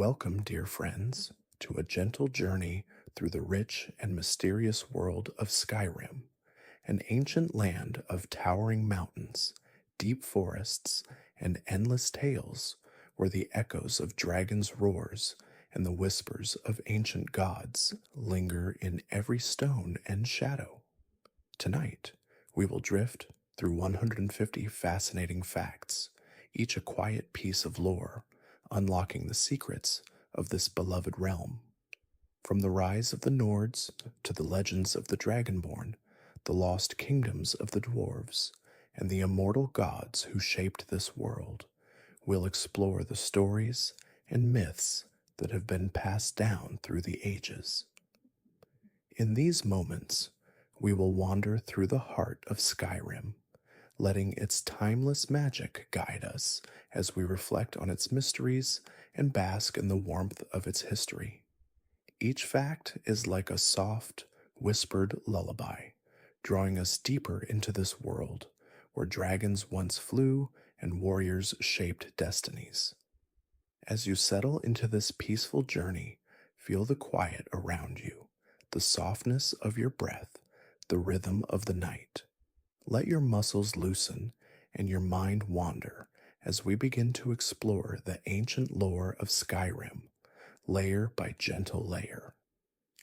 Welcome, dear friends, to a gentle journey through the rich and mysterious world of Skyrim, an ancient land of towering mountains, deep forests, and endless tales where the echoes of dragons' roars and the whispers of ancient gods linger in every stone and shadow. Tonight, we will drift through 150 fascinating facts, each a quiet piece of lore, unlocking the secrets of this beloved realm. From the rise of the Nords to the legends of the Dragonborn, the lost kingdoms of the dwarves, and the immortal gods who shaped this world, we'll explore the stories and myths that have been passed down through the ages. In these moments, we will wander through the heart of Skyrim, letting its timeless magic guide us as we reflect on its mysteries and bask in the warmth of its history. Each fact is like a soft, whispered lullaby, drawing us deeper into this world where dragons once flew and warriors shaped destinies. As you settle into this peaceful journey, feel the quiet around you, the softness of your breath, the rhythm of the night. Let your muscles loosen and your mind wander as we begin to explore the ancient lore of Skyrim, layer by gentle layer.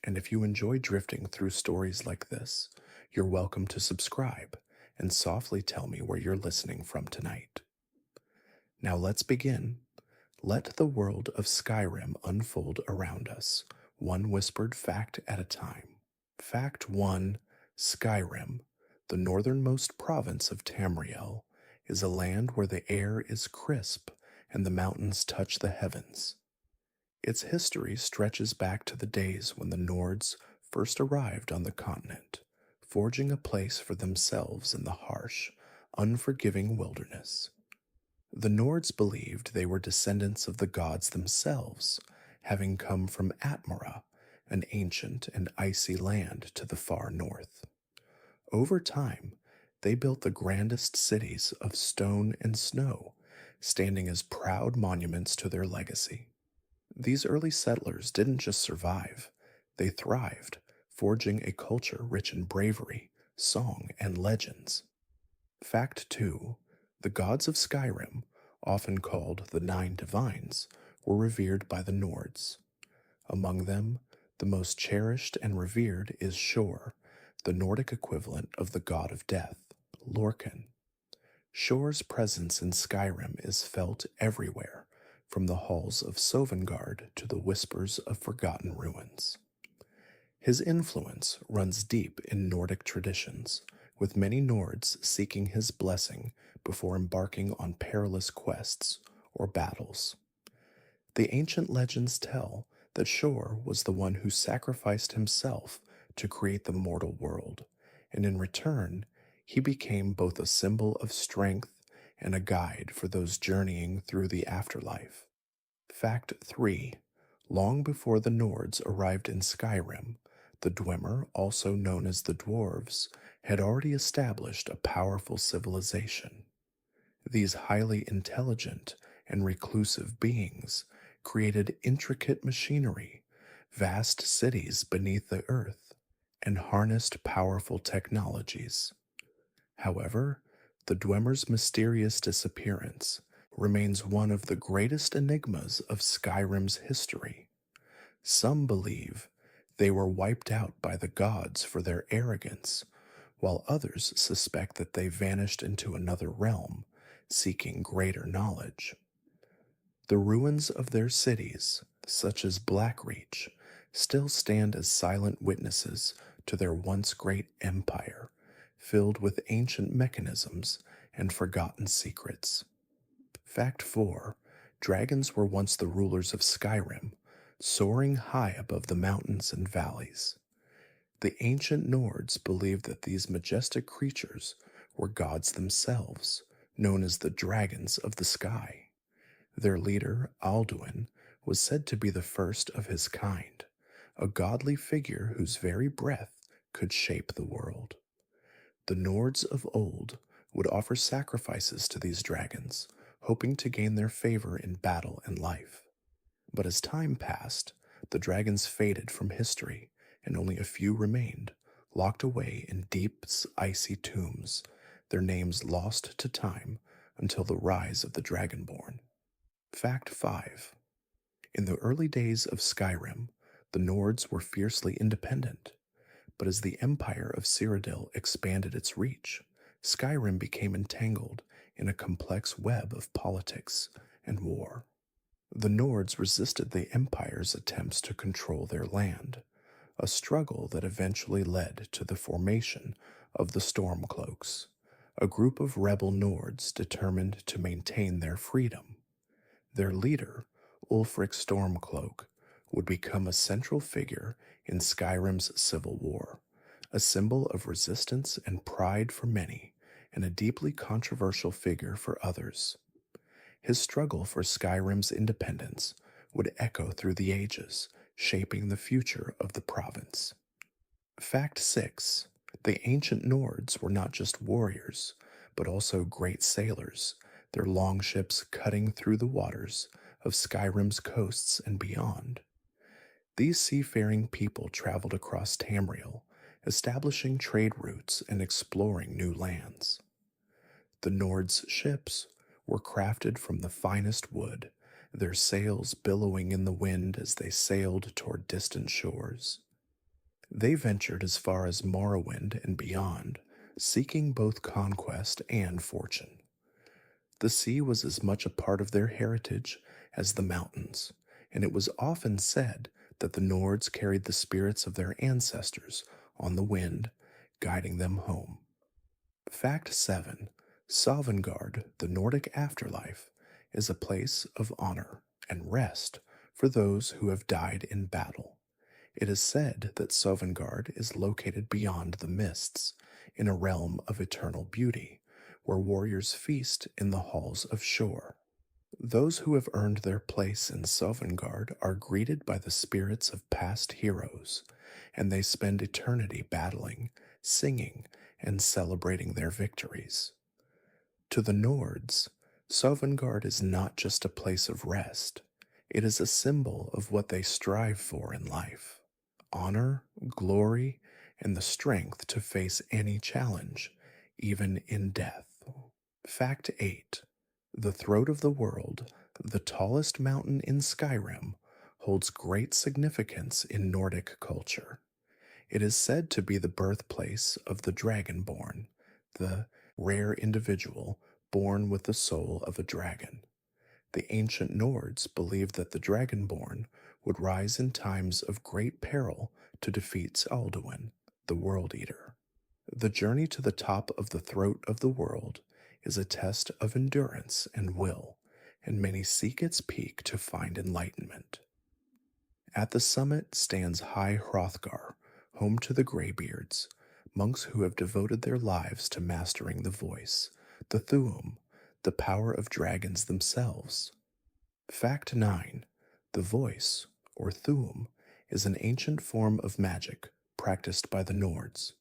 And if you enjoy drifting through stories like this, you're welcome to subscribe and softly tell me where you're listening from tonight. Now let's begin. Let the world of Skyrim unfold around us, one whispered fact at a time. Fact 1: Skyrim, the northernmost province of Tamriel, is a land where the air is crisp and the mountains touch the heavens. Its history stretches back to the days when the Nords first arrived on the continent, forging a place for themselves in the harsh, unforgiving wilderness. The Nords believed they were descendants of the gods themselves, having come from Atmora, an ancient and icy land to the far north. Over time, they built the grandest cities of stone and snow, standing as proud monuments to their legacy. These early settlers didn't just survive, they thrived, forging a culture rich in bravery, song, and legends. Fact 2: the gods of Skyrim, often called the Nine Divines, were revered by the Nords. Among them, the most cherished and revered is Shor, the Nordic equivalent of the god of death, Lorcan. Shor's presence in Skyrim is felt everywhere, from the halls of Sovngarde to the whispers of forgotten ruins. His influence runs deep in Nordic traditions, with many Nords seeking his blessing before embarking on perilous quests or battles. The ancient legends tell that Shor was the one who sacrificed himself to create the mortal world, and in return, he became both a symbol of strength and a guide for those journeying through the afterlife. Fact 3: long before the Nords arrived in Skyrim, the Dwemer, also known as the Dwarves, had already established a powerful civilization. These highly intelligent and reclusive beings created intricate machinery, vast cities beneath the earth, and harnessed powerful technologies. However, the Dwemer's mysterious disappearance remains one of the greatest enigmas of Skyrim's history. Some believe they were wiped out by the gods for their arrogance, while others suspect that they vanished into another realm, seeking greater knowledge. The ruins of their cities, such as Blackreach, still stand as silent witnesses to their once great empire, filled with ancient mechanisms and forgotten secrets. Fact 4: dragons were once the rulers of Skyrim, soaring high above the mountains and valleys. The ancient Nords believed that these majestic creatures were gods themselves, known as the dragons of the sky. Their leader, Alduin, was said to be the first of his kind, a godly figure whose very breath could shape the world. The Nords of old would offer sacrifices to these dragons, hoping to gain their favor in battle and life. But as time passed, the dragons faded from history, and only a few remained, locked away in deep, icy tombs, their names lost to time until the rise of the Dragonborn. Fact 5. In the early days of Skyrim, the Nords were fiercely independent, but as the Empire of Cyrodiil expanded its reach, Skyrim became entangled in a complex web of politics and war. The Nords resisted the Empire's attempts to control their land, a struggle that eventually led to the formation of the Stormcloaks, a group of rebel Nords determined to maintain their freedom. Their leader, Ulfric Stormcloak, would become a central figure in Skyrim's civil war, a symbol of resistance and pride for many, and a deeply controversial figure for others. His struggle for Skyrim's independence would echo through the ages, shaping the future of the province. Fact 6. The ancient Nords were not just warriors, but also great sailors, their longships cutting through the waters of Skyrim's coasts and beyond. These seafaring people traveled across Tamriel, establishing trade routes and exploring new lands. The Nords' ships were crafted from the finest wood, their sails billowing in the wind as they sailed toward distant shores. They ventured as far as Morrowind and beyond, seeking both conquest and fortune. The sea was as much a part of their heritage as the mountains, and it was often said that the Nords carried the spirits of their ancestors on the wind, guiding them home. Fact 7. Sovngarde, the Nordic afterlife, is a place of honor and rest for those who have died in battle. It is said that Sovngarde is located beyond the mists, in a realm of eternal beauty, where warriors feast in the halls of Shor. Those who have earned their place in Sovngarde are greeted by the spirits of past heroes, and they spend eternity battling, singing, and celebrating their victories. To the Nords, Sovngarde is not just a place of rest, it is a symbol of what they strive for in life: honor, glory, and the strength to face any challenge, even in death. Fact 8. The Throat of the World, the tallest mountain in Skyrim, holds great significance in Nordic culture. It is said to be the birthplace of the Dragonborn, the rare individual born with the soul of a dragon. The ancient Nords believed that the Dragonborn would rise in times of great peril to defeat Alduin, the World Eater. The journey to the top of the throat of the world is a test of endurance and will, and many seek its peak to find enlightenment. At the summit stands High Hrothgar, home to the Greybeards, monks who have devoted their lives to mastering the voice, the Thuum, the power of dragons themselves. Fact 9. The voice, or Thuum, is an ancient form of magic practiced by the Nords.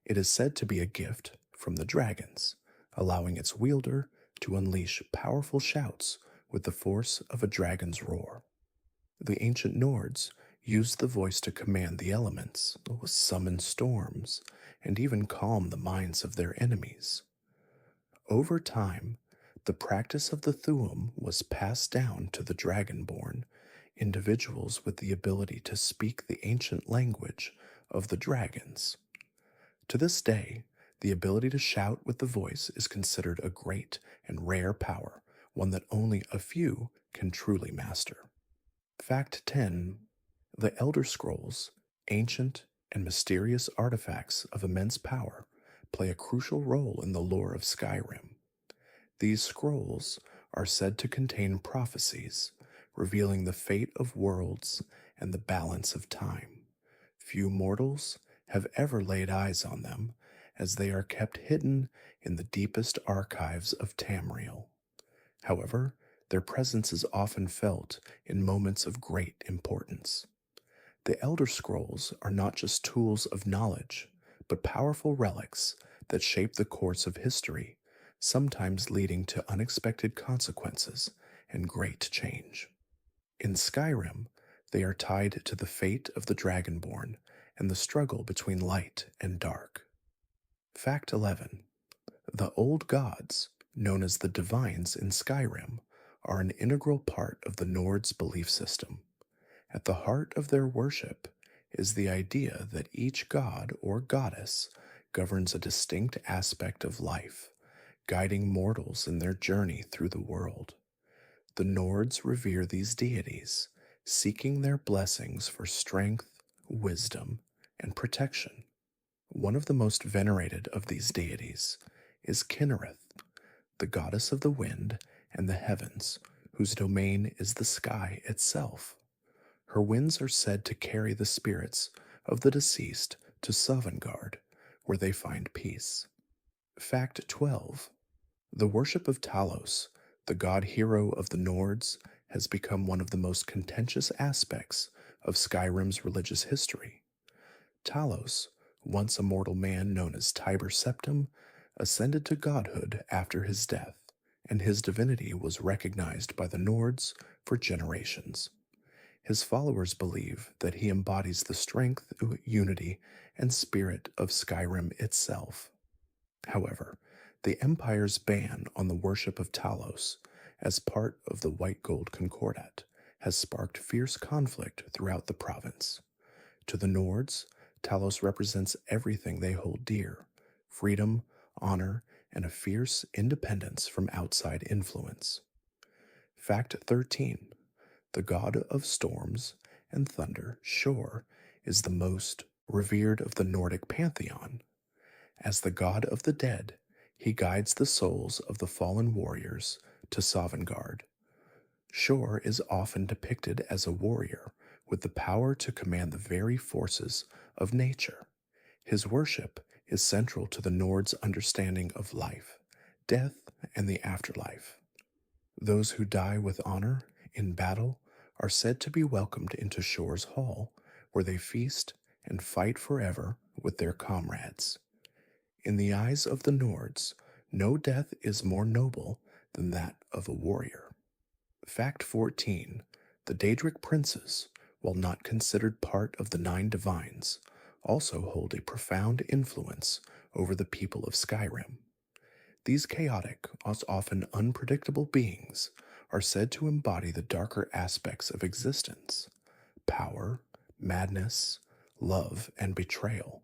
It is said to be a gift from the dragons, allowing its wielder to unleash powerful shouts with the force of a dragon's roar. The ancient Nords used the voice to command the elements, summon storms, and even calm the minds of their enemies. Over time, the practice of the Thuum was passed down to the Dragonborn, individuals with the ability to speak the ancient language of the dragons. To this day, the ability to shout with the voice is considered a great and rare power, one that only a few can truly master. Fact 10. The Elder Scrolls, ancient and mysterious artifacts of immense power, play a crucial role in the lore of Skyrim. These scrolls are said to contain prophecies, revealing the fate of worlds and the balance of time. Few mortals have ever laid eyes on them, as they are kept hidden in the deepest archives of Tamriel. However, their presence is often felt in moments of great importance. The Elder Scrolls are not just tools of knowledge, but powerful relics that shape the course of history, sometimes leading to unexpected consequences and great change. In Skyrim, they are tied to the fate of the Dragonborn and the struggle between light and dark. Fact 11. The old gods, known as the divines in Skyrim, are an integral part of the Nords' belief system. At the heart of their worship is the idea that each god or goddess governs a distinct aspect of life, guiding mortals in their journey through the world. The Nords revere these deities, seeking their blessings for strength, wisdom, and protection. One of the most venerated of these deities is Kinnereth, the goddess of the wind and the heavens, whose domain is the sky itself. Her winds are said to carry the spirits of the deceased to Sovngarde, where they find peace. Fact 12. The worship of Talos, the god hero of the Nords, has become one of the most contentious aspects of Skyrim's religious history. Talos, once a mortal man known as Tiber Septim, ascended to godhood after his death, and his divinity was recognized by the Nords for generations. His followers believe that he embodies the strength, unity, and spirit of Skyrim itself. However, the Empire's ban on the worship of Talos, as part of the White Gold Concordat, has sparked fierce conflict throughout the province. To the Nords, Talos represents everything they hold dear: freedom, honor, and a fierce independence from outside influence. Fact 13. The god of storms and thunder, Shor, is the most revered of the Nordic pantheon. As the god of the dead, he guides the souls of the fallen warriors to Sovngarde. Shor is often depicted as a warrior with the power to command the very forces of nature. His worship is central to the Nords' understanding of life, death, and the afterlife. Those who die with honor in battle are said to be welcomed into Shor's hall, where they feast and fight forever with their comrades. In the eyes of the Nords, no death is more noble than that of a warrior. Fact 14. The Daedric princes, while not considered part of the Nine Divines, also hold a profound influence over the people of Skyrim. These chaotic, often unpredictable beings are said to embody the darker aspects of existence: power, madness, love, and betrayal.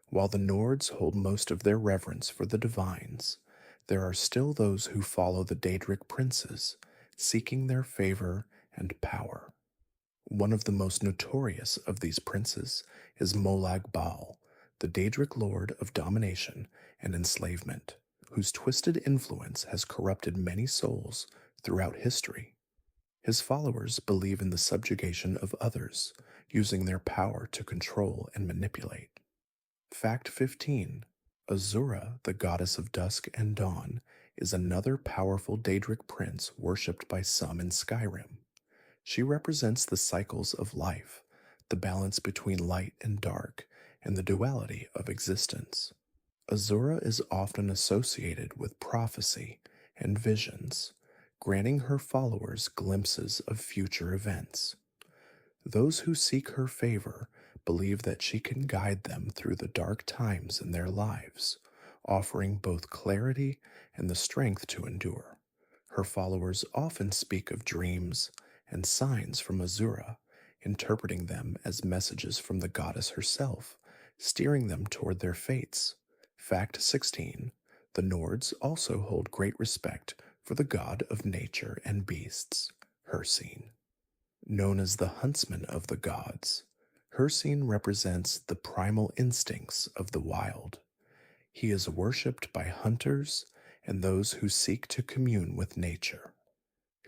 While the Nords hold most of their reverence for the divines, there are still those who follow the Daedric princes, seeking their favor and power. One of the most notorious of these princes is Molag Bal, the Daedric lord of domination and enslavement, whose twisted influence has corrupted many souls throughout history. His followers believe in the subjugation of others, using their power to control and manipulate. Fact 15. Azura, the goddess of dusk and dawn, is another powerful Daedric prince worshipped by some in Skyrim. She represents the cycles of life, the balance between light and dark, and the duality of existence. Azura is often associated with prophecy and visions, granting her followers glimpses of future events. Those who seek her favor believe that she can guide them through the dark times in their lives, offering both clarity and the strength to endure. Her followers often speak of dreams and signs from Azura, interpreting them as messages from the goddess herself, steering them toward their fates. Fact 16. The Nords also hold great respect for the god of nature and beasts, Hircine. Known as the huntsman of the gods, Hircine represents the primal instincts of the wild. He is worshipped by hunters and those who seek to commune with nature.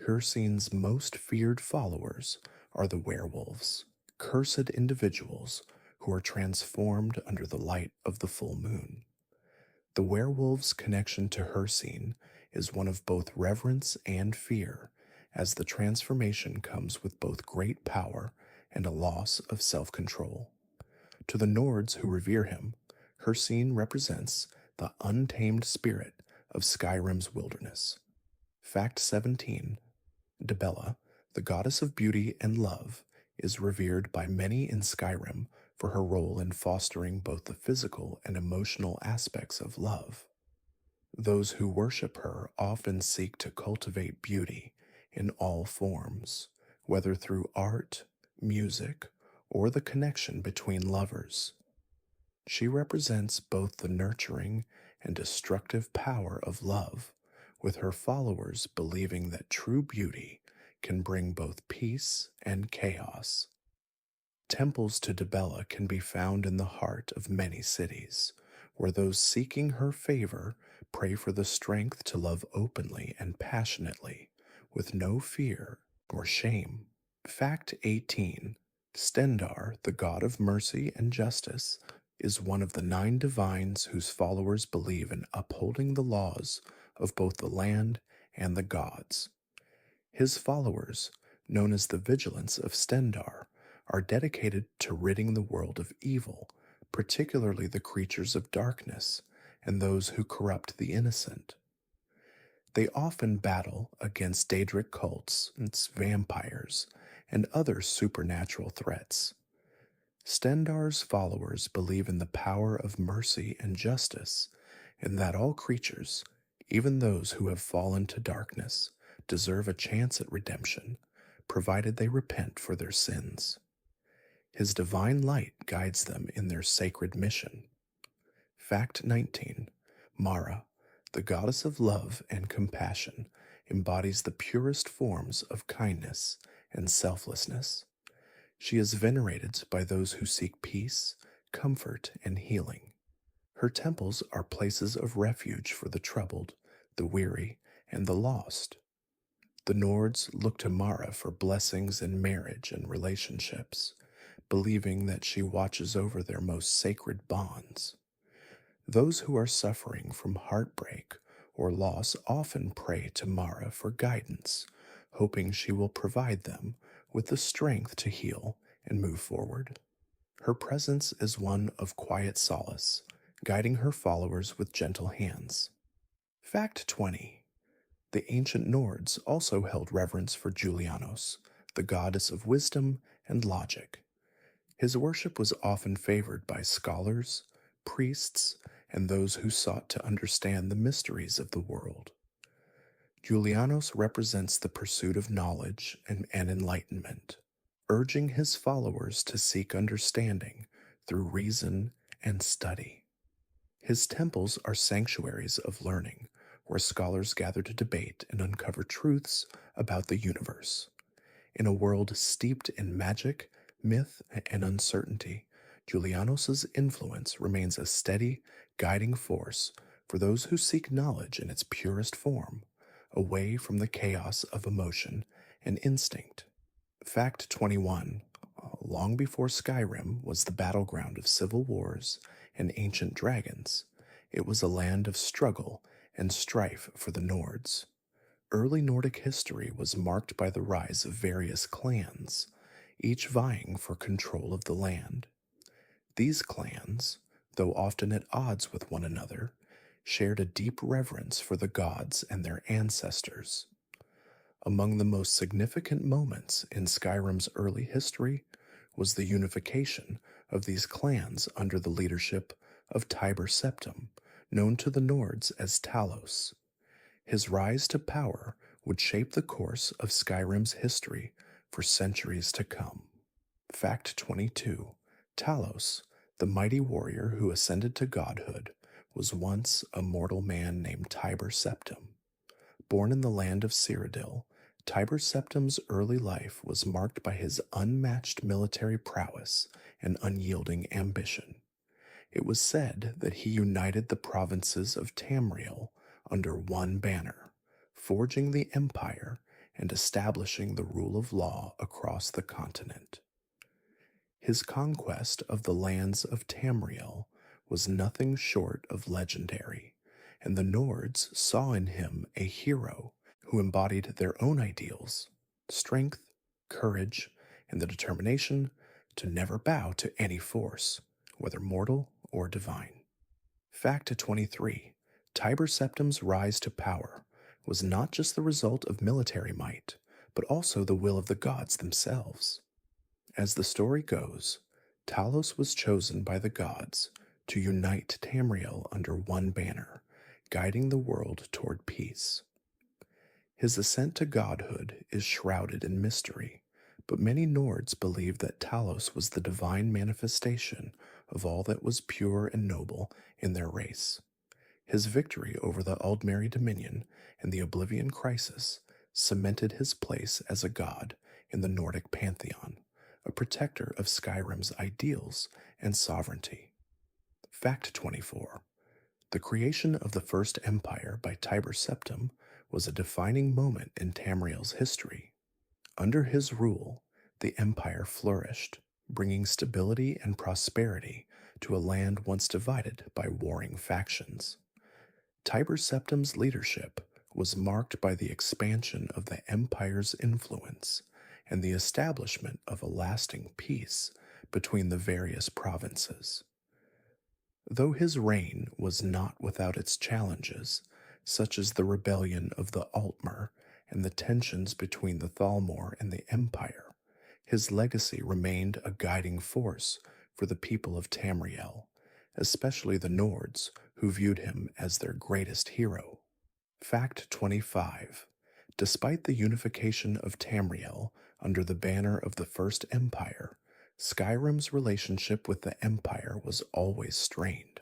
Hircine's most feared followers are the werewolves, cursed individuals who are transformed under the light of the full moon. The werewolves' connection to Hircine is one of both reverence and fear, as the transformation comes with both great power and a loss of self-control. To the Nords who revere him, Hircine represents the untamed spirit of Skyrim's wilderness. Fact 17. Dibella, The goddess of beauty and love is revered by many in Skyrim for her role in fostering both the physical and emotional aspects of love. Those who worship her often seek to cultivate beauty in all forms, whether through art, music, or the connection between lovers. She represents both the nurturing and destructive power of love, with her followers believing that true beauty can bring both peace and chaos. Temples to Dibella can be found in the heart of many cities, where those seeking her favor pray for the strength to love openly and passionately, with no fear or shame. Fact 18. Stendar, the god of mercy and justice, is one of the 9 divines whose followers believe in upholding the laws of both the land and the gods. His followers, known as the Vigilants of Stendar, are dedicated to ridding the world of evil, particularly the creatures of darkness and those who corrupt the innocent. They often battle against Daedric cults, its vampires, and other supernatural threats. Stendar's followers believe in the power of mercy and justice, and that all creatures, even those who have fallen to darkness, deserve a chance at redemption, provided they repent for their sins. His divine light guides them in their sacred mission. Fact 19. Mara, the goddess of love and compassion, embodies the purest forms of kindness and selflessness. She is venerated by those who seek peace, comfort, and healing. Her temples are places of refuge for the troubled, the weary, and the lost. The Nords look to Mara for blessings in marriage and relationships, believing that she watches over their most sacred bonds. Those who are suffering from heartbreak or loss often pray to Mara for guidance, hoping she will provide them with the strength to heal and move forward. Her presence is one of quiet solace, guiding her followers with gentle hands. Fact 20. The ancient Nords also held reverence for Julianos, the goddess of wisdom and logic. His worship was often favored by scholars, priests, and those who sought to understand the mysteries of the world. Julianos represents the pursuit of knowledge and enlightenment, urging his followers to seek understanding through reason and study. His temples are sanctuaries of learning, where scholars gather to debate and uncover truths about the universe. In a world steeped in magic, myth, and uncertainty, Julianos' influence remains a steady, guiding force for those who seek knowledge in its purest form, away from the chaos of emotion and instinct. Fact 21. Long before Skyrim was the battleground of civil wars and ancient dragons, it was a land of struggle and strife for the Nords. Early Nordic history was marked by the rise of various clans, each vying for control of the land. These clans, though often at odds with one another, shared a deep reverence for the gods and their ancestors. Among the most significant moments in Skyrim's early history was the unification of these clans under the leadership of Tiber Septim, known to the Nords as Talos. His rise to power would shape the course of Skyrim's history for centuries to come. Fact 22. Talos, the mighty warrior who ascended to godhood, was once a mortal man named Tiber Septim. Born in the land of Cyrodiil, Tiber Septim's early life was marked by his unmatched military prowess and unyielding ambition. It was said that he united the provinces of Tamriel under one banner, forging the empire and establishing the rule of law across the continent. His conquest of the lands of Tamriel was nothing short of legendary, and the Nords saw in him a hero who embodied their own ideals, strength, courage, and the determination to never bow to any force, whether mortal or divine. Fact 23. Tiber Septim's rise to power was not just the result of military might, but also the will of the gods themselves. As the story goes, Talos was chosen by the gods to unite Tamriel under one banner, guiding the world toward peace. His ascent to godhood is shrouded in mystery, but many Nords believe that Talos was the divine manifestation of all that was pure and noble in their race. His victory over the Aldmeri Dominion and the Oblivion Crisis cemented his place as a god in the Nordic pantheon, a protector of Skyrim's ideals and sovereignty. Fact 24. The creation of the First Empire by Tiber Septim was a defining moment in Tamriel's history. Under his rule, the empire flourished, bringing stability and prosperity to a land once divided by warring factions. Tiber Septim's leadership was marked by the expansion of the empire's influence and the establishment of a lasting peace between the various provinces. Though his reign was not without its challenges, such as the rebellion of the Altmer and the tensions between the Thalmor and the Empire, his legacy remained a guiding force for the people of Tamriel, especially the Nords, who viewed him as their greatest hero. Fact 25. Despite the unification of Tamriel under the banner of the First Empire, Skyrim's relationship with the Empire was always strained.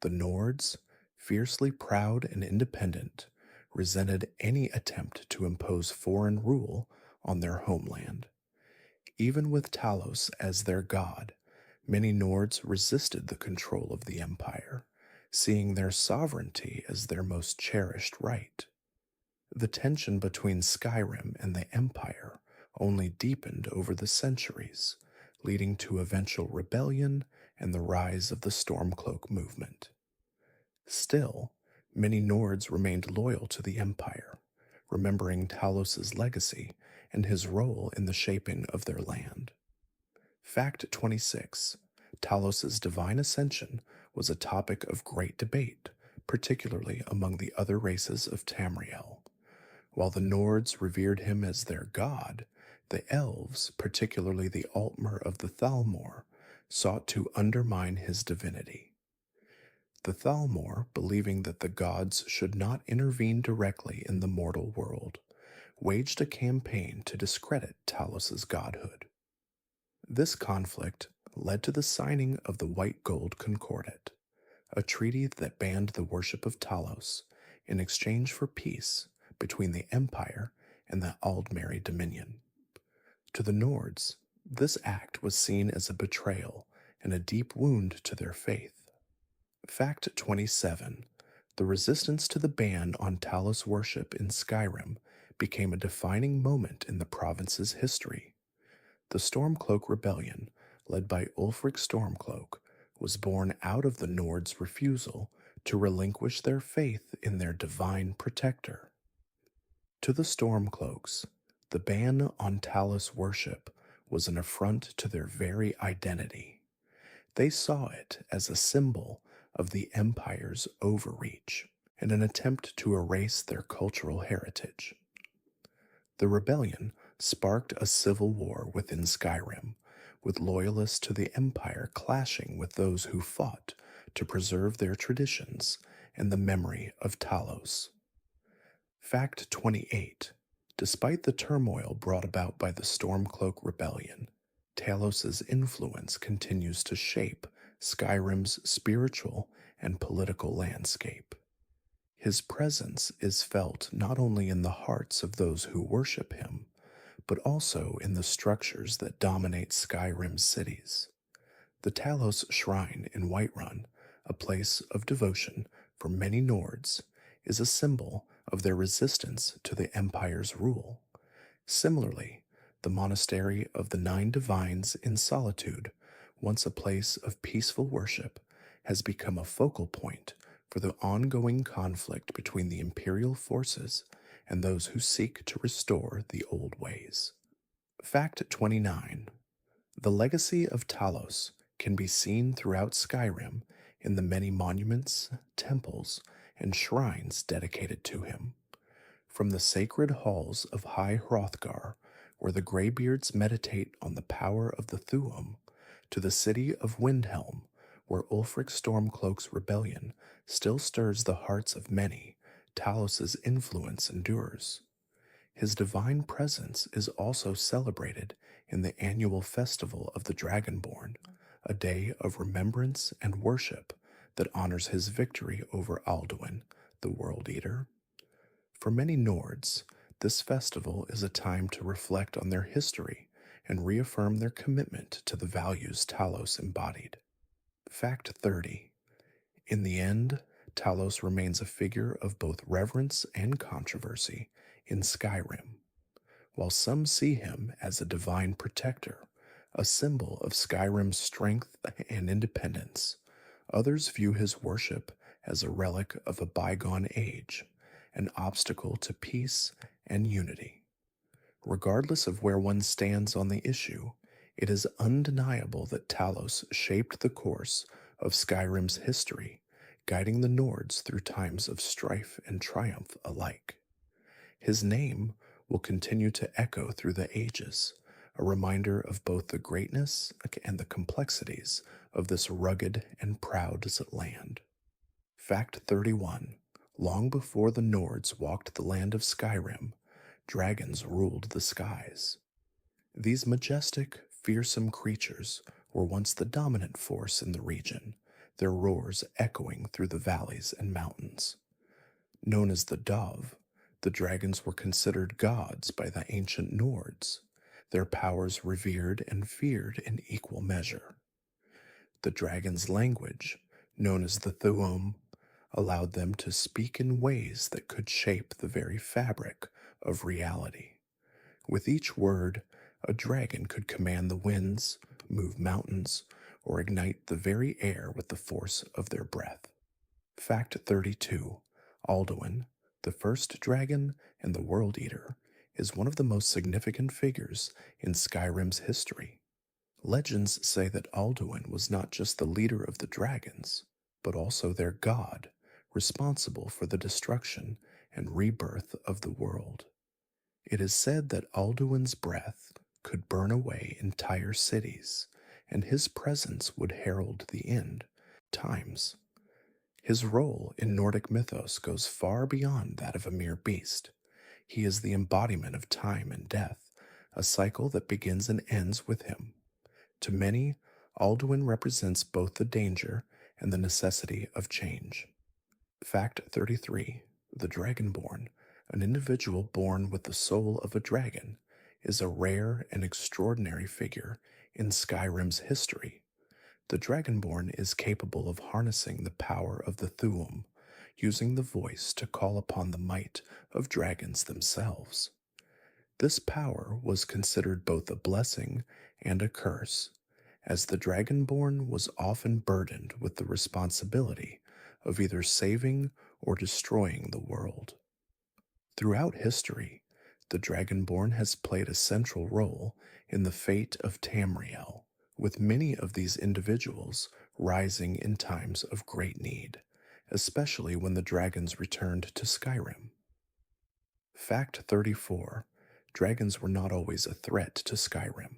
The Nords, fiercely proud and independent, resented any attempt to impose foreign rule on their homeland. Even with Talos as their god, many Nords resisted the control of the Empire, seeing their sovereignty as their most cherished right. The tension between Skyrim and the Empire only deepened over the centuries, leading to eventual rebellion and the rise of the Stormcloak movement. Still, many Nords remained loyal to the Empire, remembering Talos's legacy and his role in the shaping of their land. Fact 26. Talos's divine ascension was a topic of great debate, particularly among the other races of Tamriel. While the Nords revered him as their god, the Elves, particularly the Altmer of the Thalmor, sought to undermine his divinity. The Thalmor, believing that the gods should not intervene directly in the mortal world, waged a campaign to discredit Talos's godhood. This conflict led to the signing of the White Gold Concordat, a treaty that banned the worship of Talos in exchange for peace between the Empire and the Aldmeri Dominion. To the Nords, this act was seen as a betrayal and a deep wound to their faith. Fact 27. The resistance to the ban on Talos worship in Skyrim became a defining moment in the province's history. The Stormcloak Rebellion, led by Ulfric Stormcloak, was born out of the Nords' refusal to relinquish their faith in their divine protector. To the Stormcloaks, the ban on Talos worship was an affront to their very identity. They saw it as a symbol of the Empire's overreach and an attempt to erase their cultural heritage. The rebellion sparked a civil war within Skyrim, with loyalists to the Empire clashing with those who fought to preserve their traditions and the memory of Talos. Fact 28. Despite the turmoil brought about by the Stormcloak Rebellion, Talos's influence continues to shape Skyrim's spiritual and political landscape. His presence is felt not only in the hearts of those who worship him, but also in the structures that dominate Skyrim's cities. The Talos Shrine in Whiterun, a place of devotion for many Nords, is a symbol of their resistance to the Empire's rule. Similarly, the Monastery of the Nine Divines in Solitude, once a place of peaceful worship, has become a focal point for the ongoing conflict between the Imperial forces and those who seek to restore the old ways. Fact 29. The legacy of Talos can be seen throughout Skyrim in the many monuments, temples, and shrines dedicated to him. From the sacred halls of High Hrothgar, where the graybeards meditate on the power of the Thuum, to the city of Windhelm, where Ulfric Stormcloak's rebellion still stirs the hearts of many, Talos's influence endures. His divine presence is also celebrated in the annual festival of the Dragonborn, a day of remembrance and worship that honors his victory over Alduin, the World Eater. For many Nords, this festival is a time to reflect on their history and reaffirm their commitment to the values Talos embodied. Fact 30. In the end, Talos remains a figure of both reverence and controversy in Skyrim. While some see him as a divine protector, a symbol of Skyrim's strength and independence, others view his worship as a relic of a bygone age, an obstacle to peace and unity. Regardless of where one stands on the issue, it is undeniable that Talos shaped the course of Skyrim's history, guiding the Nords through times of strife and triumph alike. His name will continue to echo through the ages, a reminder of both the greatness and the complexities of this rugged and proud land. Fact 31. Long before the Nords walked the land of Skyrim, dragons ruled the skies. These majestic, fearsome creatures were once the dominant force in the region, their roars echoing through the valleys and mountains. Known as the Dove, the dragons were considered gods by the ancient Nords, their powers revered and feared in equal measure. The dragon's language, known as the Thuum, allowed them to speak in ways that could shape the very fabric of reality. With each word, a dragon could command the winds, move mountains, or ignite the very air with the force of their breath. Fact 32. Alduin, the first dragon and the World Eater, is one of the most significant figures in Skyrim's history. Legends say that Alduin was not just the leader of the dragons, but also their god, responsible for the destruction and rebirth of the world. It is said that Alduin's breath could burn away entire cities, and his presence would herald the end times. His role in Nordic mythos goes far beyond that of a mere beast. He is the embodiment of time and death, a cycle that begins and ends with him. To many, Alduin represents both the danger and the necessity of change. Fact 33. The Dragonborn, an individual born with the soul of a dragon, is a rare and extraordinary figure in Skyrim's history. The Dragonborn is capable of harnessing the power of the Thuum, using the voice to call upon the might of dragons themselves. This power was considered both a blessing and a curse, as the Dragonborn was often burdened with the responsibility of either saving or destroying the world. Throughout history, the Dragonborn has played a central role in the fate of Tamriel, with many of these individuals rising in times of great need, especially when the dragons returned to Skyrim. Fact 34. Dragons were not always a threat to Skyrim.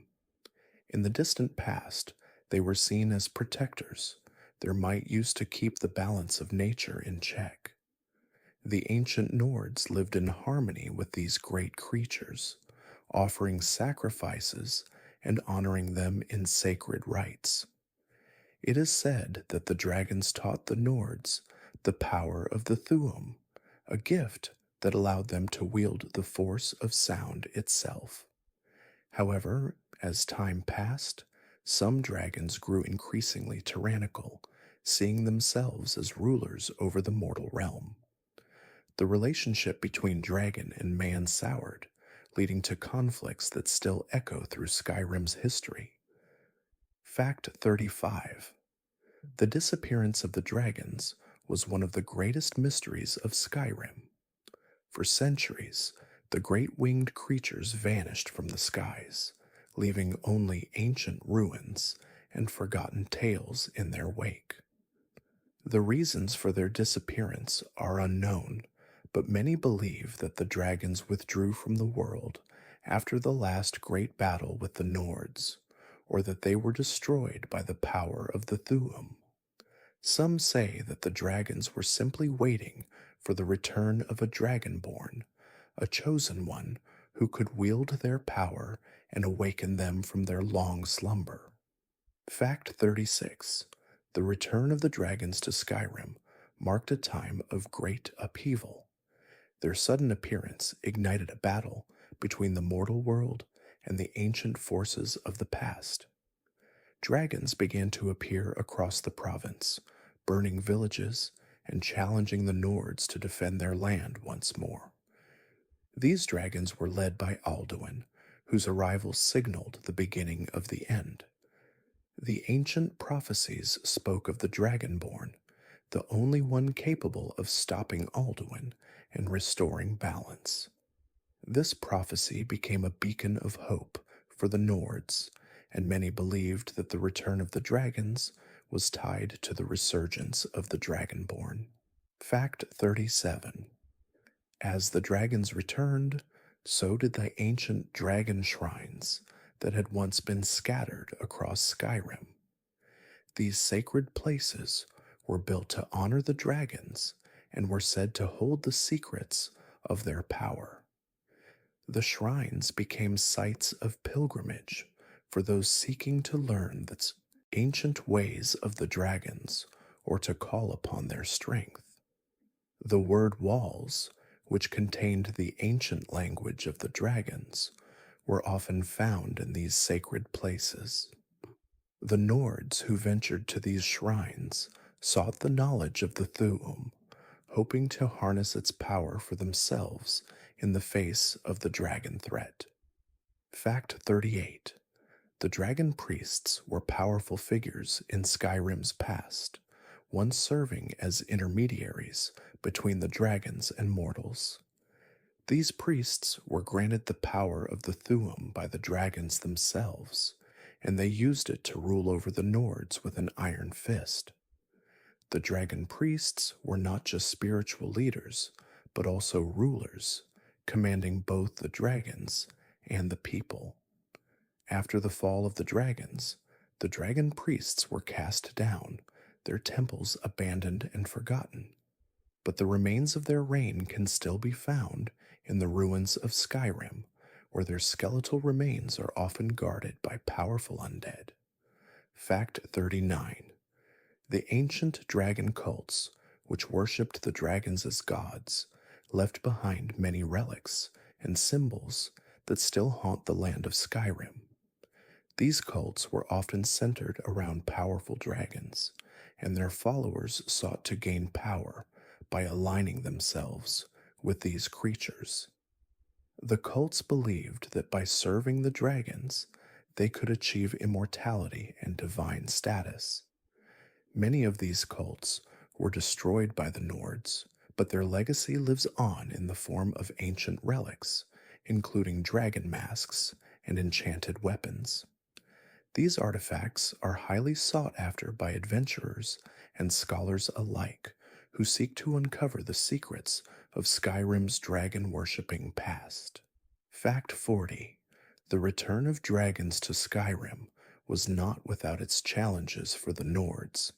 In the distant past, they were seen as protectors, their might used to keep the balance of nature in check. The ancient Nords lived in harmony with these great creatures, offering sacrifices and honoring them in sacred rites. It is said that the dragons taught the Nords the power of the Thuum, a gift that allowed them to wield the force of sound itself. However, as time passed, some dragons grew increasingly tyrannical, seeing themselves as rulers over the mortal realm. The relationship between dragon and man soured, leading to conflicts that still echo through Skyrim's history. Fact 35. The disappearance of the dragons was one of the greatest mysteries of Skyrim. For centuries, the great winged creatures vanished from the skies, leaving only ancient ruins and forgotten tales in their wake. The reasons for their disappearance are unknown, but many believe that the dragons withdrew from the world after the last great battle with the Nords, or that they were destroyed by the power of the Thu'um. Some say that the dragons were simply waiting for the return of a dragonborn, a chosen one who could wield their power and awaken them from their long slumber. Fact 36. The return of the dragons to Skyrim marked a time of great upheaval. Their sudden appearance ignited a battle between the mortal world and the ancient forces of the past. Dragons began to appear across the province, burning villages and challenging the Nords to defend their land once more. These dragons were led by Alduin, whose arrival signaled the beginning of the end. The ancient prophecies spoke of the Dragonborn, the only one capable of stopping Alduin and restoring balance. This prophecy became a beacon of hope for the Nords, and many believed that the return of the dragons was tied to the resurgence of the Dragonborn. Fact 37. As the dragons returned, so did the ancient dragon shrines that had once been scattered across Skyrim. These sacred places were built to honor the dragons and were said to hold the secrets of their power. The shrines became sites of pilgrimage for those seeking to learn the ancient ways of the dragons or to call upon their strength. The word walls, which contained the ancient language of the dragons, were often found in these sacred places. The Nords who ventured to these shrines sought the knowledge of the Thu'um, hoping to harness its power for themselves in the face of the dragon threat. Fact 38. The dragon priests were powerful figures in Skyrim's past, once serving as intermediaries between the dragons and mortals. These priests were granted the power of the Thu'um by the dragons themselves, and they used it to rule over the Nords with an iron fist. The dragon priests were not just spiritual leaders, but also rulers, commanding both the dragons and the people. After the fall of the dragons, the dragon priests were cast down, their temples abandoned and forgotten. But the remains of their reign can still be found in the ruins of Skyrim, where their skeletal remains are often guarded by powerful undead. Fact 39. The ancient dragon cults, which worshipped the dragons as gods, left behind many relics and symbols that still haunt the land of Skyrim. These cults were often centered around powerful dragons, and their followers sought to gain power by aligning themselves with these creatures. The cults believed that by serving the dragons, they could achieve immortality and divine status. Many of these cults were destroyed by the Nords, but their legacy lives on in the form of ancient relics, including dragon masks and enchanted weapons. These artifacts are highly sought after by adventurers and scholars alike who seek to uncover the secrets of Skyrim's dragon-worshipping past. Fact 40. The return of dragons to Skyrim was not without its challenges for the Nords.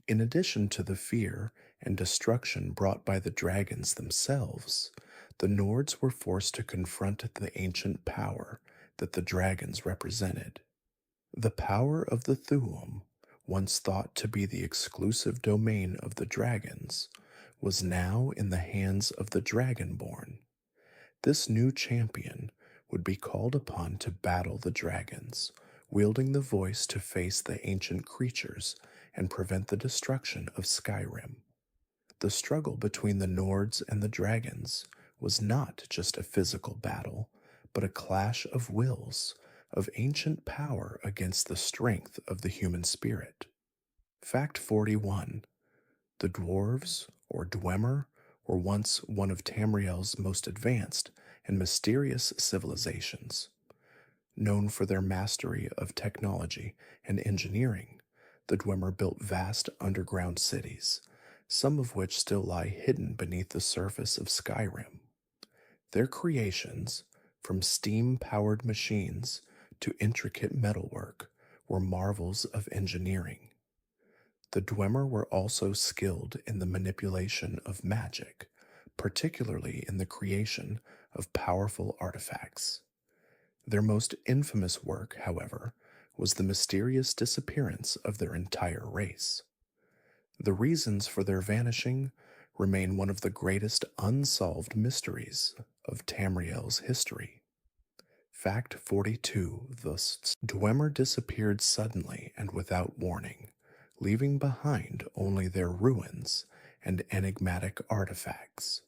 In addition to the fear and destruction brought by the dragons themselves, the Nords were forced to confront the ancient power that the dragons represented. The power of the Thu'um, once thought to be the exclusive domain of the dragons, was now in the hands of the Dragonborn. This new champion would be called upon to battle the dragons, wielding the voice to face the ancient creatures and prevent the destruction of Skyrim. The struggle between the Nords and the dragons was not just a physical battle, but a clash of wills, of ancient power against the strength of the human spirit. Fact 41. The dwarves, or Dwemer, were once one of Tamriel's most advanced and mysterious civilizations. Known for their mastery of technology and engineering, the Dwemer built vast underground cities, some of which still lie hidden beneath the surface of Skyrim. Their creations, from steam powered machines to intricate metalwork, were marvels of engineering. The Dwemer were also skilled in the manipulation of magic, particularly in the creation of powerful artifacts. Their most infamous work, however, was the mysterious disappearance of their entire race. The reasons for their vanishing remain one of the greatest unsolved mysteries of Tamriel's history. Fact 42 thus Dwemer disappeared suddenly and without warning, leaving behind only their ruins and enigmatic artifacts.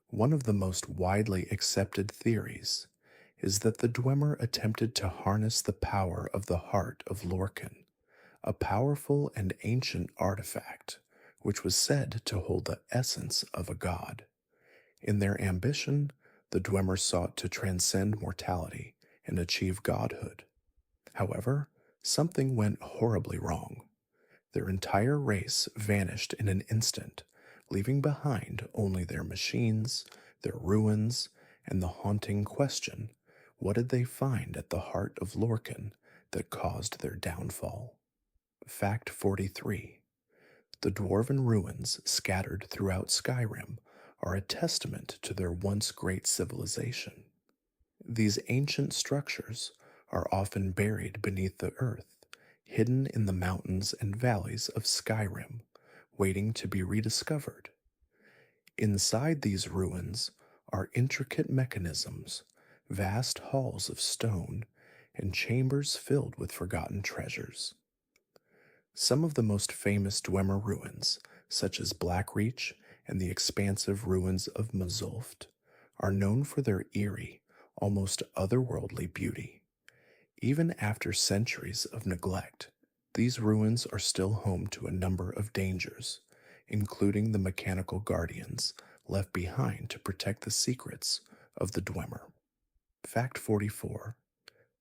One of the most widely accepted theories is that the Dwemer attempted to harness the power of the heart of Lorcan, a powerful and ancient artifact which was said to hold the essence of a god. In their ambition, the Dwemer sought to transcend mortality and achieve godhood. However, something went horribly wrong. Their entire race vanished in an instant, leaving behind only their machines, their ruins, and the haunting question: what did they find at the heart of Lorcan that caused their downfall? Fact 43. The dwarven ruins scattered throughout Skyrim are a testament to their once great civilization. These ancient structures are often buried beneath the earth, hidden in the mountains and valleys of Skyrim, waiting to be rediscovered. Inside these ruins are intricate mechanisms, vast halls of stone, and chambers filled with forgotten treasures. Some of the most famous Dwemer ruins, such as Blackreach and the expansive ruins of Mazulft, are known for their eerie, almost otherworldly beauty. Even after centuries of neglect, these ruins are still home to a number of dangers, including the mechanical guardians left behind to protect the secrets of the Dwemer. Fact 44.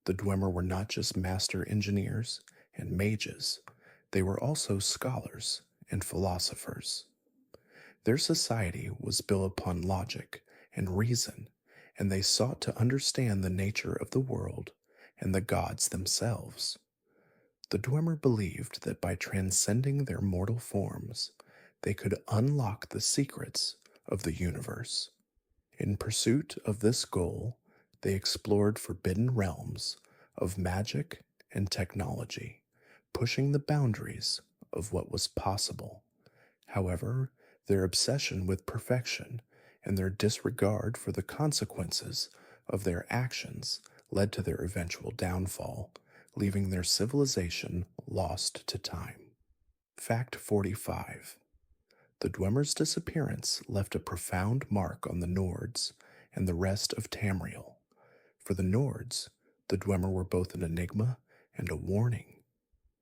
The Dwemer were not just master engineers and mages, they were also scholars and philosophers. Their society was built upon logic and reason, and they sought to understand the nature of the world and the gods themselves. The Dwemer believed that by transcending their mortal forms, they could unlock the secrets of the universe. In pursuit of this goal, they explored forbidden realms of magic and technology, pushing the boundaries of what was possible. However, their obsession with perfection and their disregard for the consequences of their actions led to their eventual downfall, leaving their civilization lost to time. Fact 45. The Dwemer's disappearance left a profound mark on the Nords and the rest of Tamriel. For the Nords, the Dwemer were both an enigma and a warning.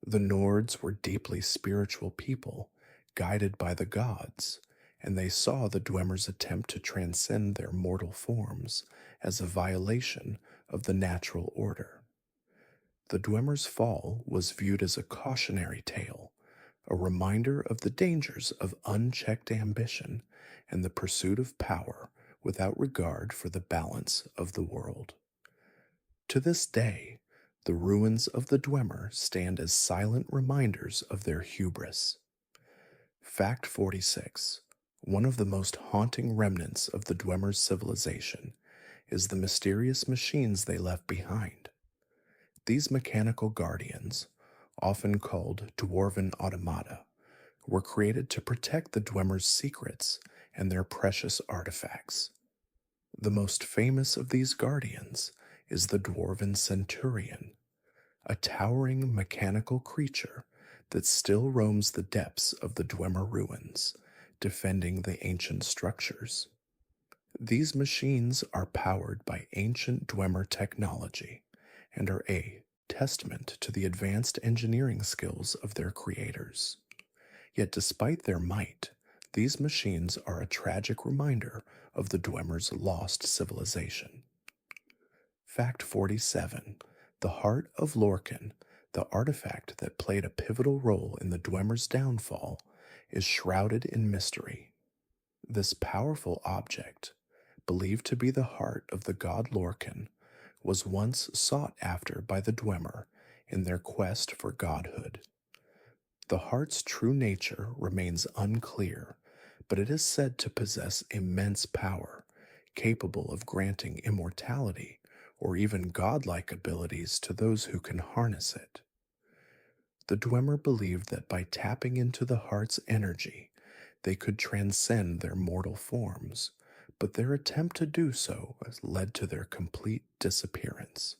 The Nords were deeply spiritual people, guided by the gods, and they saw the Dwemer's attempt to transcend their mortal forms as a violation of the natural order. The Dwemer's fall was viewed as a cautionary tale, a reminder of the dangers of unchecked ambition and the pursuit of power without regard for the balance of the world. To this day, the ruins of the Dwemer stand as silent reminders of their hubris. Fact 46. One of the most haunting remnants of the Dwemer's civilization is the mysterious machines they left behind. These mechanical guardians, often called dwarven automata, were created to protect the Dwemer's secrets and their precious artifacts. The most famous of these guardians is the dwarven centurion, a towering mechanical creature that still roams the depths of the Dwemer ruins, defending the ancient structures. These machines are powered by ancient Dwemer technology and are a testament to the advanced engineering skills of their creators. Yet despite their might, these machines are a tragic reminder of the Dwemer's lost civilization. Fact 47. The heart of Lorcan, the artifact that played a pivotal role in the Dwemer's downfall, is shrouded in mystery. This powerful object, believed to be the heart of the god Lorcan, was once sought after by the Dwemer in their quest for godhood. The heart's true nature remains unclear, but it is said to possess immense power, capable of granting immortality or even godlike abilities to those who can harness it. The Dwemer believed that by tapping into the heart's energy, they could transcend their mortal forms, but their attempt to do so has led to their complete disappearance.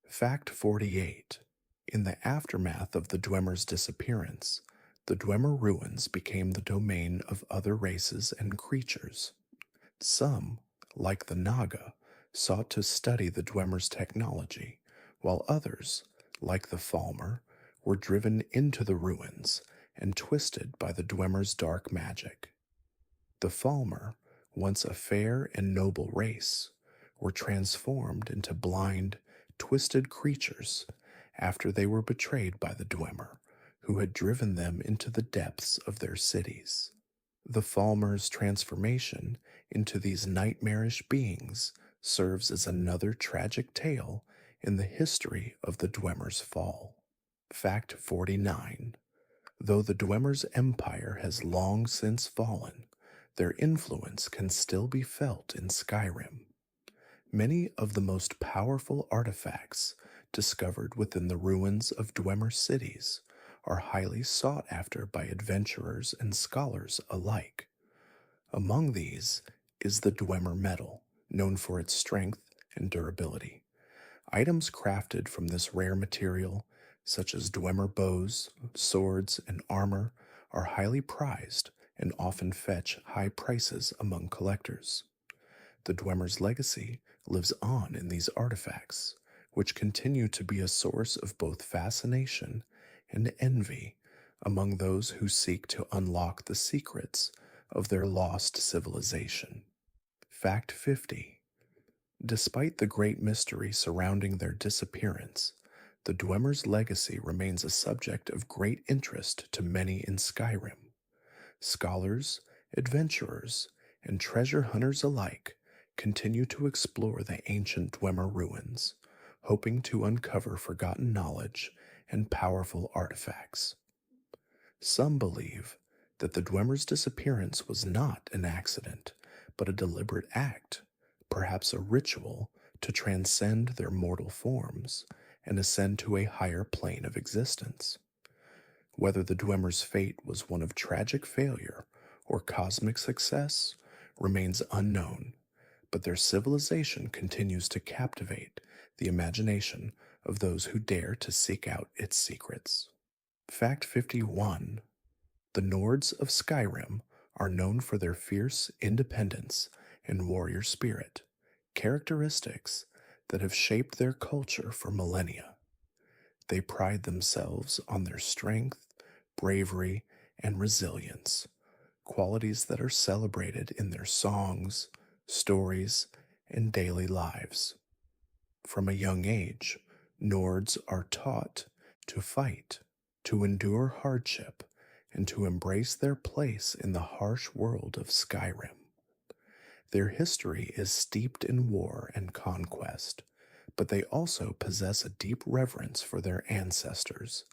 Fact 48. In the aftermath of the Dwemer's disappearance, the Dwemer ruins became the domain of other races and creatures. Some, like the Naga, sought to study the Dwemer's technology, while others, like the Falmer, were driven into the ruins and twisted by the Dwemer's dark magic. The Falmer, once a fair and noble race, were transformed into blind, twisted creatures after they were betrayed by the Dwemer, who had driven them into the depths of their cities. The Falmer's transformation into these nightmarish beings serves as another tragic tale in the history of the Dwemer's fall. Fact 49. Though the Dwemer's empire has long since fallen, their influence can still be felt in Skyrim. Many of the most powerful artifacts discovered within the ruins of Dwemer cities are highly sought after by adventurers and scholars alike. Among these is the Dwemer metal, known for its strength and durability. Items crafted from this rare material, such as Dwemer bows, swords, and armor, are highly prized and often fetch high prices among collectors. The Dwemer's legacy lives on in these artifacts, which continue to be a source of both fascination and envy among those who seek to unlock the secrets of their lost civilization. Fact 50. Despite the great mystery surrounding their disappearance, the Dwemer's legacy remains a subject of great interest to many in Skyrim. Scholars, adventurers, and treasure hunters alike continue to explore the ancient Dwemer ruins, hoping to uncover forgotten knowledge and powerful artifacts. Some believe that the Dwemer's disappearance was not an accident, but a deliberate act, perhaps a ritual to transcend their mortal forms and ascend to a higher plane of existence. Whether the Dwemer's fate was one of tragic failure or cosmic success remains unknown, but their civilization continues to captivate the imagination of those who dare to seek out its secrets. Fact 51. The Nords of Skyrim are known for their fierce independence and warrior spirit, characteristics that have shaped their culture for millennia. They pride themselves on their strength, bravery, and resilience, qualities that are celebrated in their songs, stories, and daily lives. From a young age, Nords are taught to fight, to endure hardship, and to embrace their place in the harsh world of Skyrim. Their history is steeped in war and conquest, but they also possess a deep reverence for their ancestors,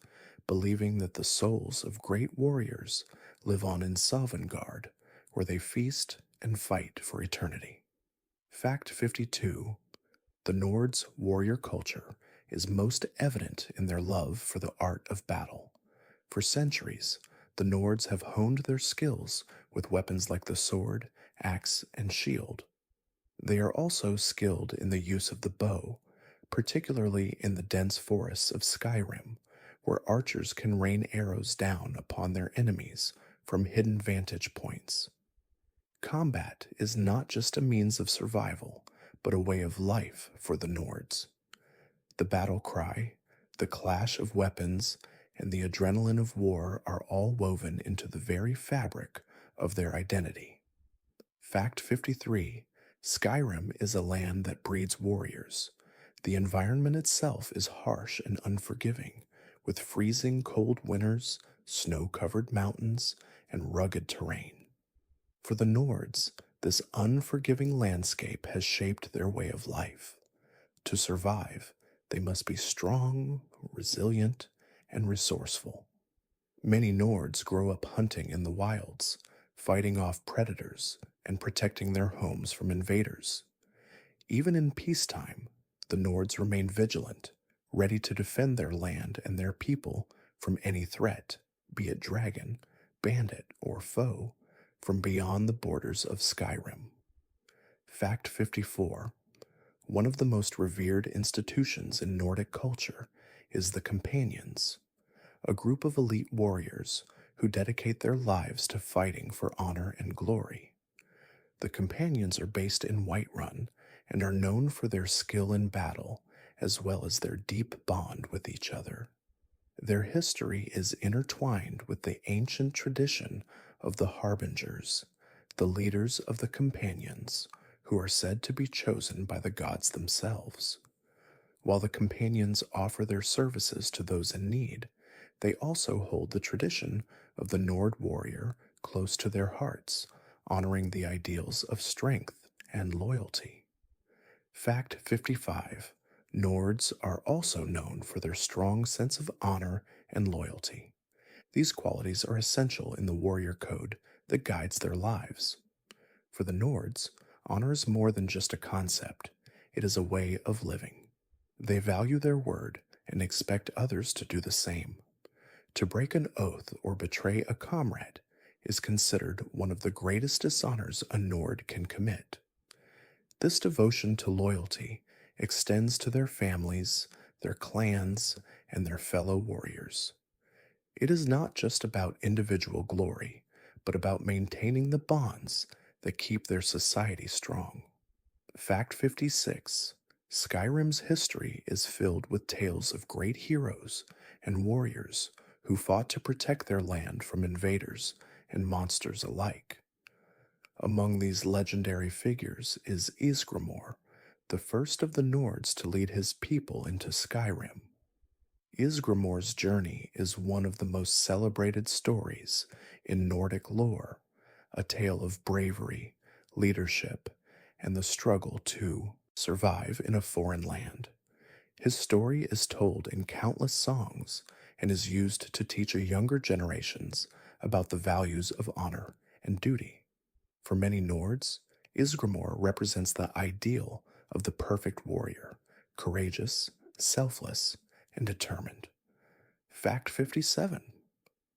believing that the souls of great warriors live on in Sovngarde, where they feast and fight for eternity. Fact 52. The Nords' warrior culture is most evident in their love for the art of battle. For centuries, the Nords have honed their skills with weapons like the sword, axe, and shield. They are also skilled in the use of the bow, particularly in the dense forests of Skyrim, where archers can rain arrows down upon their enemies from hidden vantage points. Combat is not just a means of survival, but a way of life for the Nords. The battle cry, the clash of weapons, and the adrenaline of war are all woven into the very fabric of their identity. Fact 53. Skyrim is a land that breeds warriors. The environment itself is harsh and unforgiving, with freezing cold winters, snow-covered mountains, and rugged terrain. For the Nords, this unforgiving landscape has shaped their way of life. To survive, they must be strong, resilient, and resourceful. Many Nords grow up hunting in the wilds, fighting off predators, and protecting their homes from invaders. Even in peacetime, the Nords remain vigilant, ready to defend their land and their people from any threat, be it dragon, bandit, or foe, from beyond the borders of Skyrim. Fact 54. One of the most revered institutions in Nordic culture is the Companions, a group of elite warriors who dedicate their lives to fighting for honor and glory. The Companions are based in Whiterun and are known for their skill in battle as well as their deep bond with each other. Their history is intertwined with the ancient tradition of the Harbingers, the leaders of the Companions, who are said to be chosen by the gods themselves. While the Companions offer their services to those in need, they also hold the tradition of the Nord warrior close to their hearts, honoring the ideals of strength and loyalty. Fact 55. Nords are also known for their strong sense of honor and loyalty. These qualities are essential in the warrior code that guides their lives. For the Nords, honor is more than just a concept, it is a way of living. They value their word and expect others to do the same. To break an oath or betray a comrade is considered one of the greatest dishonors a Nord can commit. This devotion to loyalty extends to their families, their clans, and their fellow warriors. It is not just about individual glory, but about maintaining the bonds that keep their society strong. Fact 56. Skyrim's history is filled with tales of great heroes and warriors who fought to protect their land from invaders and monsters alike. Among these legendary figures is Ysgramor, the first of the Nords to lead his people into Skyrim. Ysgramor's journey is one of the most celebrated stories in Nordic lore, a tale of bravery, leadership, and the struggle to survive in a foreign land. His story is told in countless songs and is used to teach younger generations about the values of honor and duty. For many Nords, Ysgramor represents the ideal of the perfect warrior, courageous, selfless, and determined. Fact 57.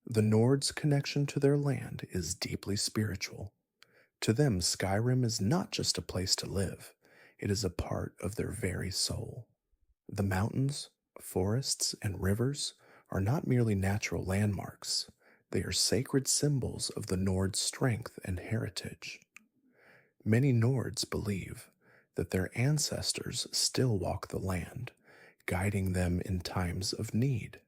The Nords' connection to their land is deeply spiritual. To them, Skyrim is not just a place to live, it is a part of their very soul. The mountains, forests, and rivers are not merely natural landmarks, they are sacred symbols of the Nords' strength and heritage. Many Nords believe that their ancestors still walk the land, guiding them in times of need.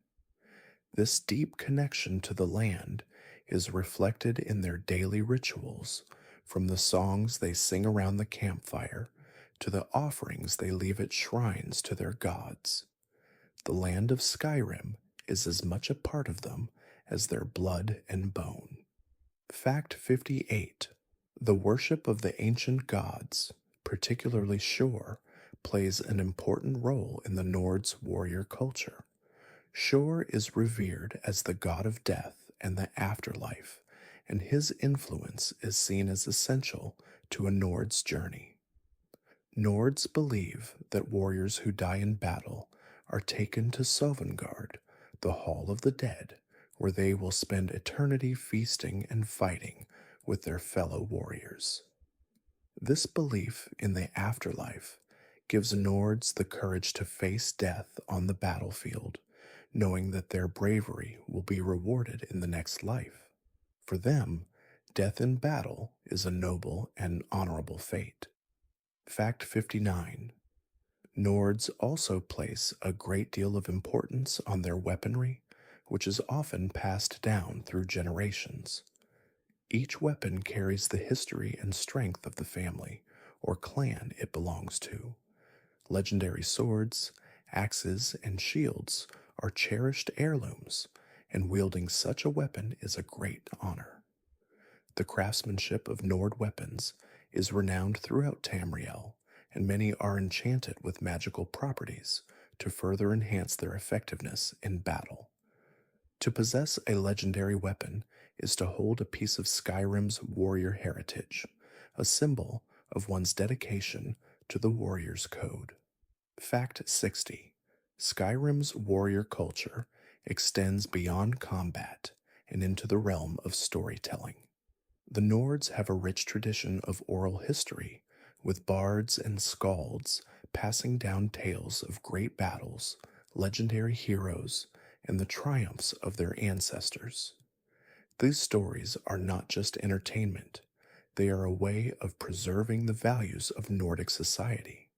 This deep connection to the land is reflected in their daily rituals, from the songs they sing around the campfire to the offerings they leave at shrines to their gods. The land of Skyrim is as much a part of them as their blood and bone. Fact 58. The worship of the ancient gods, particularly Shor, plays an important role in the Nords' warrior culture. Shor is revered as the god of death and the afterlife, and his influence is seen as essential to a Nord's journey. Nords believe that warriors who die in battle are taken to Sovngarde, the Hall of the Dead, where they will spend eternity feasting and fighting with their fellow warriors. This belief in the afterlife gives Nords the courage to face death on the battlefield, knowing that their bravery will be rewarded in the next life. For them, death in battle is a noble and honorable fate. Fact 59. Nords also place a great deal of importance on their weaponry, which is often passed down through generations. Each weapon carries the history and strength of the family or clan it belongs to. Legendary swords, axes, and shields are cherished heirlooms, and wielding such a weapon is a great honor. The craftsmanship of Nord weapons is renowned throughout Tamriel, and many are enchanted with magical properties to further enhance their effectiveness in battle. To possess a legendary weapon is to hold a piece of Skyrim's warrior heritage, a symbol of one's dedication to the warrior's code. Fact 60. Skyrim's warrior culture extends beyond combat and into the realm of storytelling. The Nords have a rich tradition of oral history, with bards and skalds passing down tales of great battles, legendary heroes, and the triumphs of their ancestors. These stories are not just entertainment, they are a way of preserving the values of Nordic society.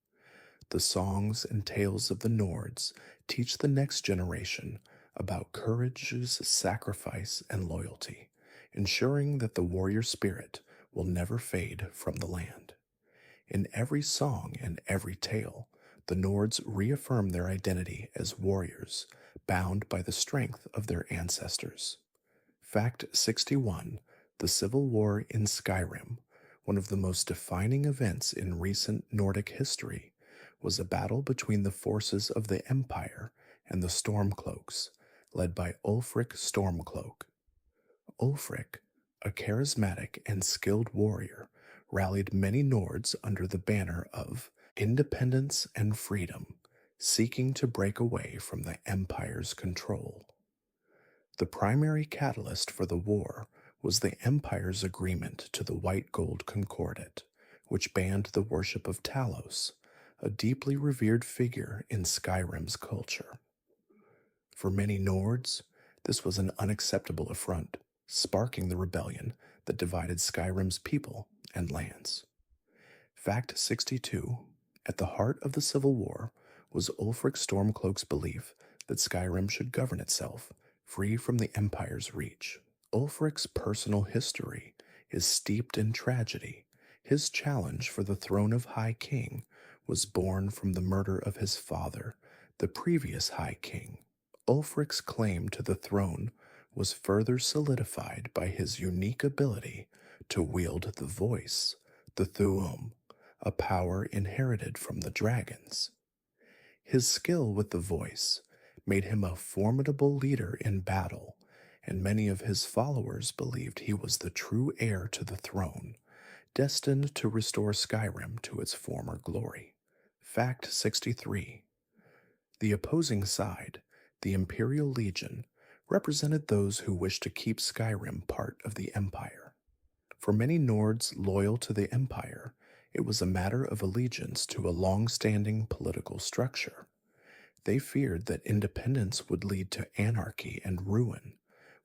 The songs and tales of the Nords teach the next generation about courage, sacrifice, and loyalty, ensuring that the warrior spirit will never fade from the land. In every song and every tale, the Nords reaffirm their identity as warriors, bound by the strength of their ancestors. Fact 61. The Civil War in Skyrim, one of the most defining events in recent Nordic history, was a battle between the forces of the Empire and the Stormcloaks, led by Ulfric Stormcloak. Ulfric, a charismatic and skilled warrior, rallied many Nords under the banner of independence and freedom, seeking to break away from the Empire's control. The primary catalyst for the war was the Empire's agreement to the White Gold Concordat, which banned the worship of Talos, a deeply revered figure in Skyrim's culture. For many Nords, this was an unacceptable affront, sparking the rebellion that divided Skyrim's people and lands. Fact 62. At the heart of the Civil War was Ulfric Stormcloak's belief that Skyrim should govern itself, free from the Empire's reach. Ulfric's personal history is steeped in tragedy. His challenge for the throne of High King was born from the murder of his father, the previous High King. Ulfric's claim to the throne was further solidified by his unique ability to wield the voice, the Thu'um, a power inherited from the dragons. His skill with the voice made him a formidable leader in battle, and many of his followers believed he was the true heir to the throne, destined to restore Skyrim to its former glory. Fact 63. The opposing side, the Imperial Legion, represented those who wished to keep Skyrim part of the Empire. For many Nords loyal to the Empire, it was a matter of allegiance to a long-standing political structure. They feared that independence would lead to anarchy and ruin,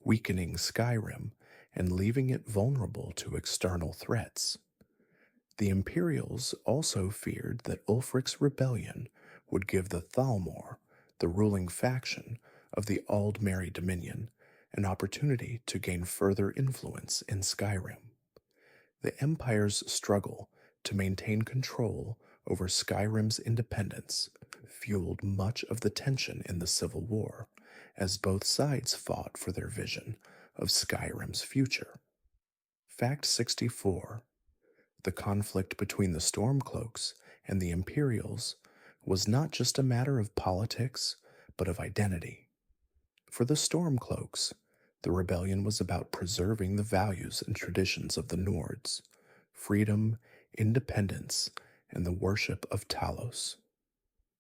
weakening Skyrim and leaving it vulnerable to external threats. The Imperials also feared that Ulfric's rebellion would give the Thalmor, the ruling faction of the Aldmeri Dominion, an opportunity to gain further influence in Skyrim. The Empire's struggle to maintain control over Skyrim's independence fueled much of the tension in the Civil War, as both sides fought for their vision of Skyrim's future. Fact 64. The conflict between the Stormcloaks and the Imperials was not just a matter of politics, but of identity. For the Stormcloaks, the rebellion was about preserving the values and traditions of the Nords: freedom, independence, and the worship of Talos.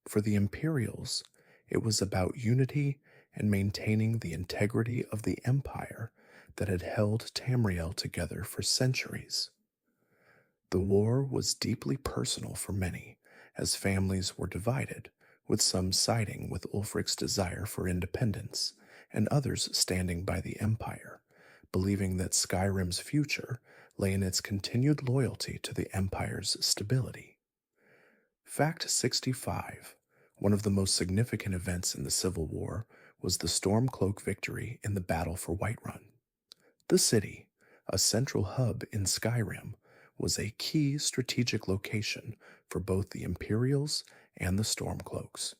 For the Imperials, it was about unity and maintaining the integrity of the empire that had held Tamriel together for centuries. The war was deeply personal for many, as families were divided, with some siding with Ulfric's desire for independence, and others standing by the Empire, believing that Skyrim's future lay in its continued loyalty to the Empire's stability. Fact 65. One of the most significant events in the Civil War was the Stormcloak victory in the Battle for Whiterun. The city, a central hub in Skyrim, was a key strategic location for both the Imperials and the Stormcloaks.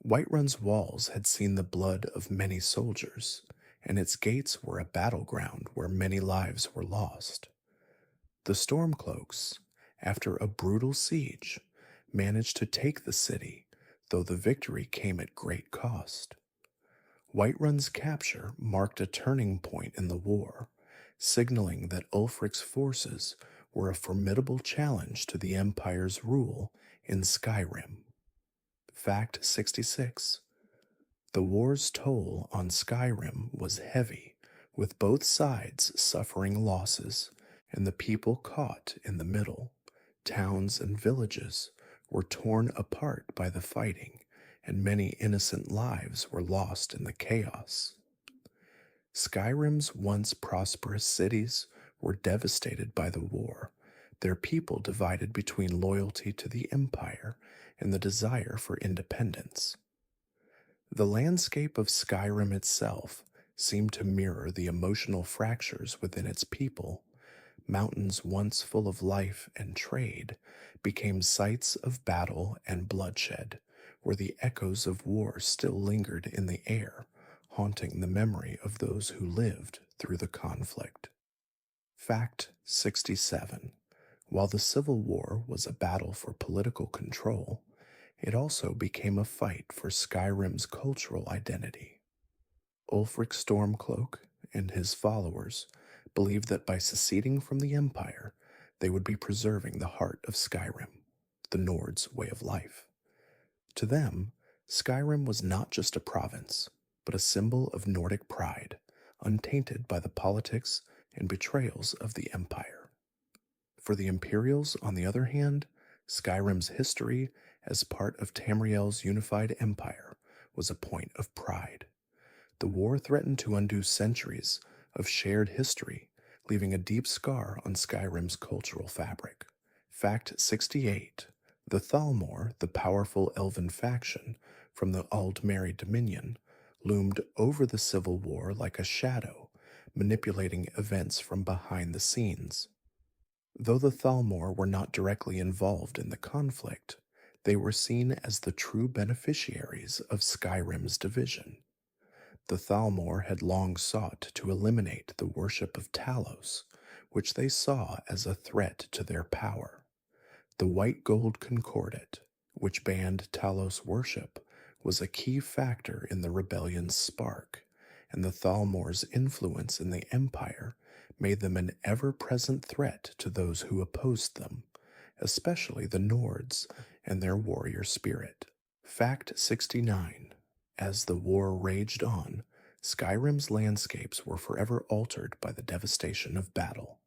Whiterun's walls had seen the blood of many soldiers, and its gates were a battleground where many lives were lost. The Stormcloaks, after a brutal siege, managed to take the city, though the victory came at great cost. Whiterun's capture marked a turning point in the war, signaling that Ulfric's forces were a formidable challenge to the Empire's rule in Skyrim. Fact 66. The war's toll on Skyrim was heavy, with both sides suffering losses and the people caught in the middle. Towns and villages were torn apart by the fighting, and many innocent lives were lost in the chaos. Skyrim's once prosperous cities were devastated by the war, their people divided between loyalty to the Empire and the desire for independence. The landscape of Skyrim itself seemed to mirror the emotional fractures within its people. Mountains once full of life and trade became sites of battle and bloodshed, where the echoes of war still lingered in the air, haunting the memory of those who lived through the conflict. Fact 67. While the Civil War was a battle for political control, it also became a fight for Skyrim's cultural identity. Ulfric Stormcloak and his followers believed that by seceding from the Empire, they would be preserving the heart of Skyrim, the Nords' way of life. To them, Skyrim was not just a province, but a symbol of Nordic pride, untainted by the politics and betrayals of the Empire. For the Imperials, on the other hand, Skyrim's history as part of Tamriel's unified empire was a point of pride. The war threatened to undo centuries of shared history, leaving a deep scar on Skyrim's cultural fabric. Fact 68. The Thalmor, the powerful elven faction from the Aldmeri Dominion, loomed over the Civil War like a shadow, manipulating events from behind the scenes. Though the Thalmor were not directly involved in the conflict, they were seen as the true beneficiaries of Skyrim's division. The Thalmor had long sought to eliminate the worship of Talos, which they saw as a threat to their power. The White Gold Concordat, which banned Talos worship, was a key factor in the rebellion's spark, and the Thalmor's influence in the Empire made them an ever-present threat to those who opposed them, especially the Nords and their warrior spirit. Fact 69. As the war raged on, Skyrim's landscapes were forever altered by the devastation of battle.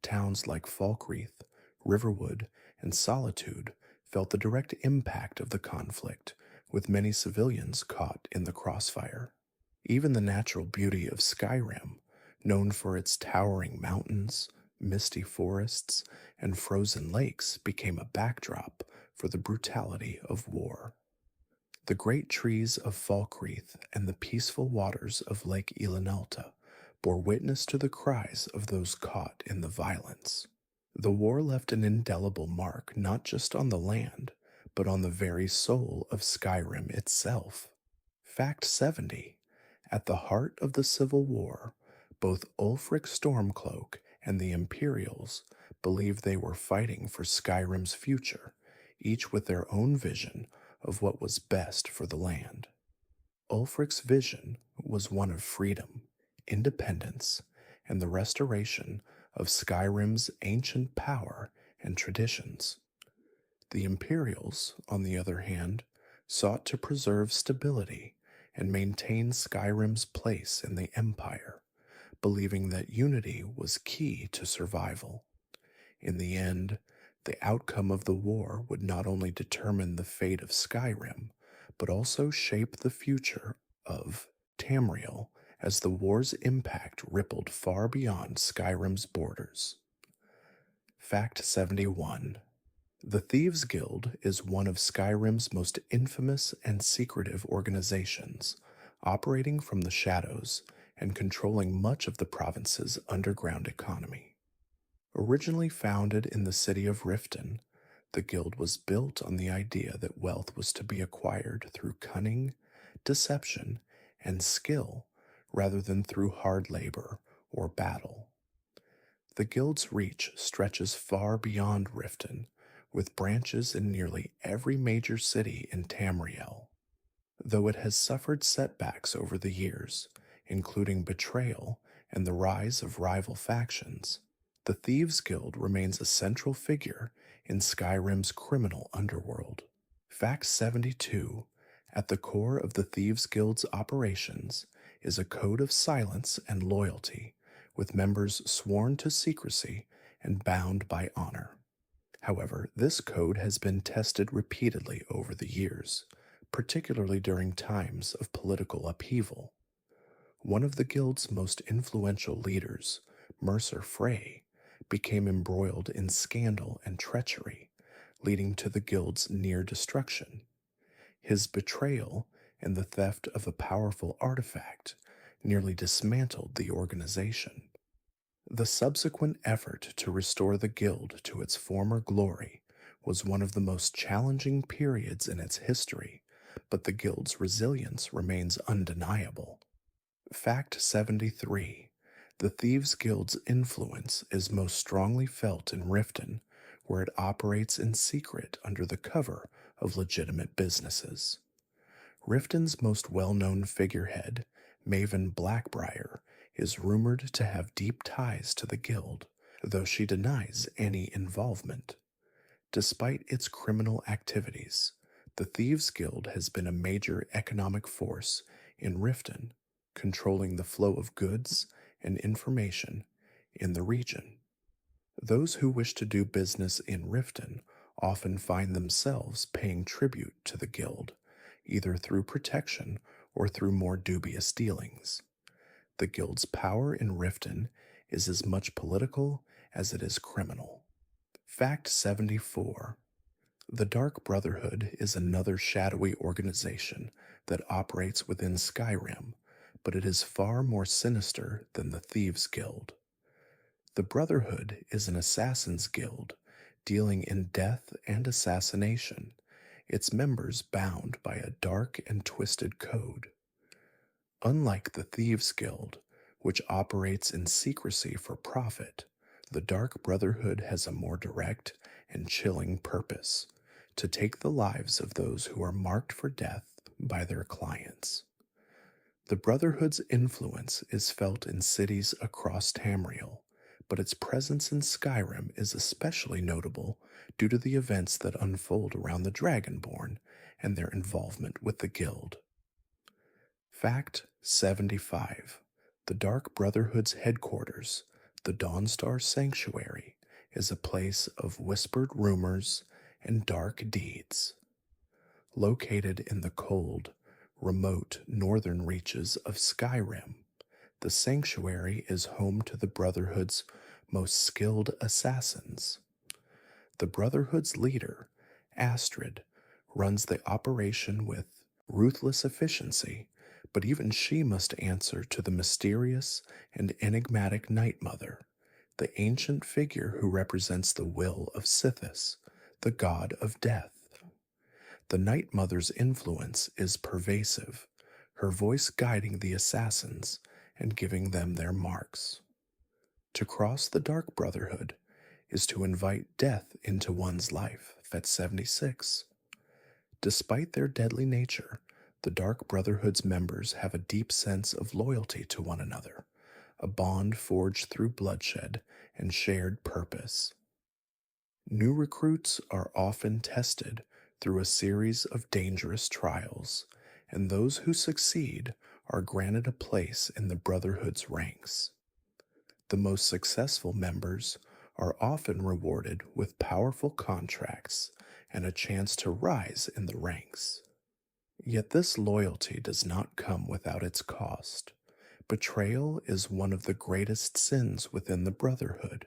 Towns like Falkreath, Riverwood, and Solitude felt the direct impact of the conflict, with many civilians caught in the crossfire. Even the natural beauty of Skyrim, known for its towering mountains, misty forests, and frozen lakes, became a backdrop for the brutality of war. The great trees of Falkreath and the peaceful waters of Lake Ilinalta bore witness to the cries of those caught in the violence. The war left an indelible mark not just on the land, but on the very soul of Skyrim itself. Fact 70. At the heart of the Civil War, both Ulfric Stormcloak and the Imperials believed they were fighting for Skyrim's future, each with their own vision of what was best for the land. Ulfric's vision was one of freedom, independence, and the restoration of Skyrim's ancient power and traditions. The Imperials, on the other hand, sought to preserve stability and maintain Skyrim's place in the Empire, believing that unity was key to survival. In the end, the outcome of the war would not only determine the fate of Skyrim, but also shape the future of Tamriel as the war's impact rippled far beyond Skyrim's borders. Fact 71. The Thieves' Guild is one of Skyrim's most infamous and secretive organizations, operating from the shadows and controlling much of the province's underground economy. Originally founded in the city of Riften, the guild was built on the idea that wealth was to be acquired through cunning, deception, and skill rather than through hard labor or battle. The guild's reach stretches far beyond Riften, with branches in nearly every major city in Tamriel. Though it has suffered setbacks over the years, including betrayal and the rise of rival factions, the Thieves Guild remains a central figure in Skyrim's criminal underworld. Fact 72: at the core of the Thieves Guild's operations is a code of silence and loyalty, with members sworn to secrecy and bound by honor. However, this code has been tested repeatedly over the years, particularly during times of political upheaval. One of the guild's most influential leaders, Mercer Frey, became embroiled in scandal and treachery, leading to the guild's near destruction. His betrayal and the theft of a powerful artifact nearly dismantled the organization. The subsequent effort to restore the guild to its former glory was one of the most challenging periods in its history, but the guild's resilience remains undeniable. Fact 73: the Thieves Guild's influence is most strongly felt in Riften, where it operates in secret under the cover of legitimate businesses. Riften's most well-known figurehead, Maven Blackbriar, is rumored to have deep ties to the guild, though she denies any involvement. Despite its criminal activities, the Thieves Guild has been a major economic force in Riften, controlling the flow of goods and information in the region. Those who wish to do business in Riften often find themselves paying tribute to the guild, either through protection or through more dubious dealings. The guild's power in Riften is as much political as it is criminal. Fact 74: the Dark Brotherhood is another shadowy organization that operates within Skyrim, but it is far more sinister than the Thieves Guild. The Brotherhood is an assassin's guild, dealing in death and assassination, its members bound by a dark and twisted code. Unlike the Thieves Guild, which operates in secrecy for profit, the Dark Brotherhood has a more direct and chilling purpose: to take the lives of those who are marked for death by their clients. The Brotherhood's influence is felt in cities across Tamriel, but its presence in Skyrim is especially notable due to the events that unfold around the Dragonborn and their involvement with the guild. Fact 75: the Dark Brotherhood's headquarters, the Dawnstar Sanctuary, is a place of whispered rumors and dark deeds. Located in the cold, remote northern reaches of Skyrim, the sanctuary is home to the Brotherhood's most skilled assassins. The Brotherhood's leader, Astrid, runs the operation with ruthless efficiency, but even she must answer to the mysterious and enigmatic Night Mother, the ancient figure who represents the will of Sithis, the god of death. The Night Mother's influence is pervasive, her voice guiding the assassins and giving them their marks. To cross the Dark Brotherhood is to invite death into one's life. Fet 76. Despite their deadly nature, the Dark Brotherhood's members have a deep sense of loyalty to one another, a bond forged through bloodshed and shared purpose. New recruits are often tested through a series of dangerous trials, and those who succeed are granted a place in the Brotherhood's ranks. The most successful members are often rewarded with powerful contracts and a chance to rise in the ranks. Yet this loyalty does not come without its cost. Betrayal is one of the greatest sins within the Brotherhood,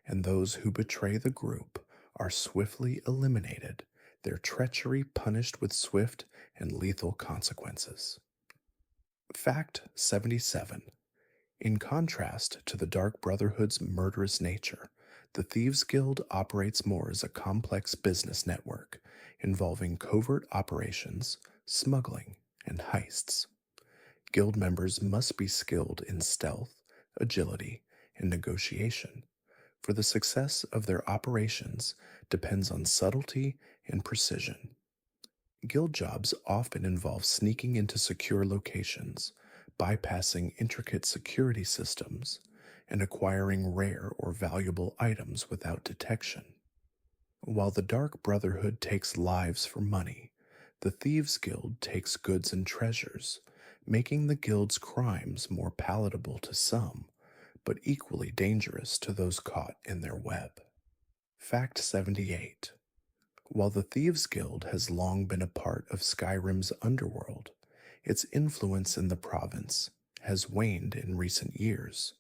and those who betray the group are swiftly eliminated, their treachery punished with swift and lethal consequences. Fact 77. In contrast to the Dark Brotherhood's murderous nature, the Thieves Guild operates more as a complex business network involving covert operations, smuggling, and heists. Guild members must be skilled in stealth, agility, and negotiation, for the success of their operations depends on subtlety and precision. Guild jobs often involve sneaking into secure locations, bypassing intricate security systems, and acquiring rare or valuable items without detection. While the Dark Brotherhood takes lives for money, the Thieves Guild takes goods and treasures, making the guild's crimes more palatable to some, but equally dangerous to those caught in their web. Fact 78. While the Thieves Guild has long been a part of Skyrim's underworld, its influence in the province has waned in recent years.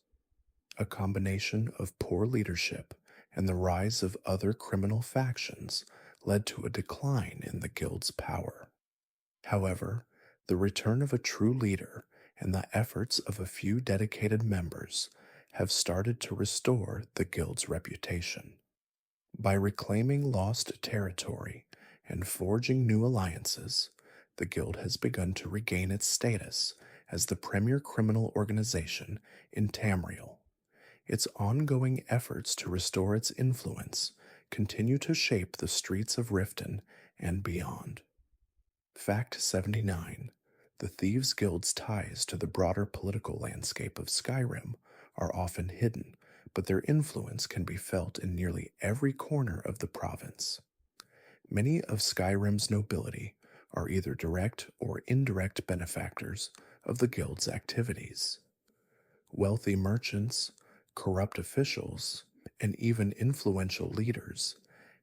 A combination of poor leadership and the rise of other criminal factions led to a decline in the guild's power. However, the return of a true leader and the efforts of a few dedicated members have started to restore the guild's reputation. By reclaiming lost territory and forging new alliances, the guild has begun to regain its status as the premier criminal organization in Tamriel. Its ongoing efforts to restore its influence continue to shape the streets of Riften and beyond. Fact 79. The Thieves Guild's ties to the broader political landscape of Skyrim are often hidden, but their influence can be felt in nearly every corner of the province. Many of Skyrim's nobility are either direct or indirect benefactors of the guild's activities. Wealthy merchants, corrupt officials, and even influential leaders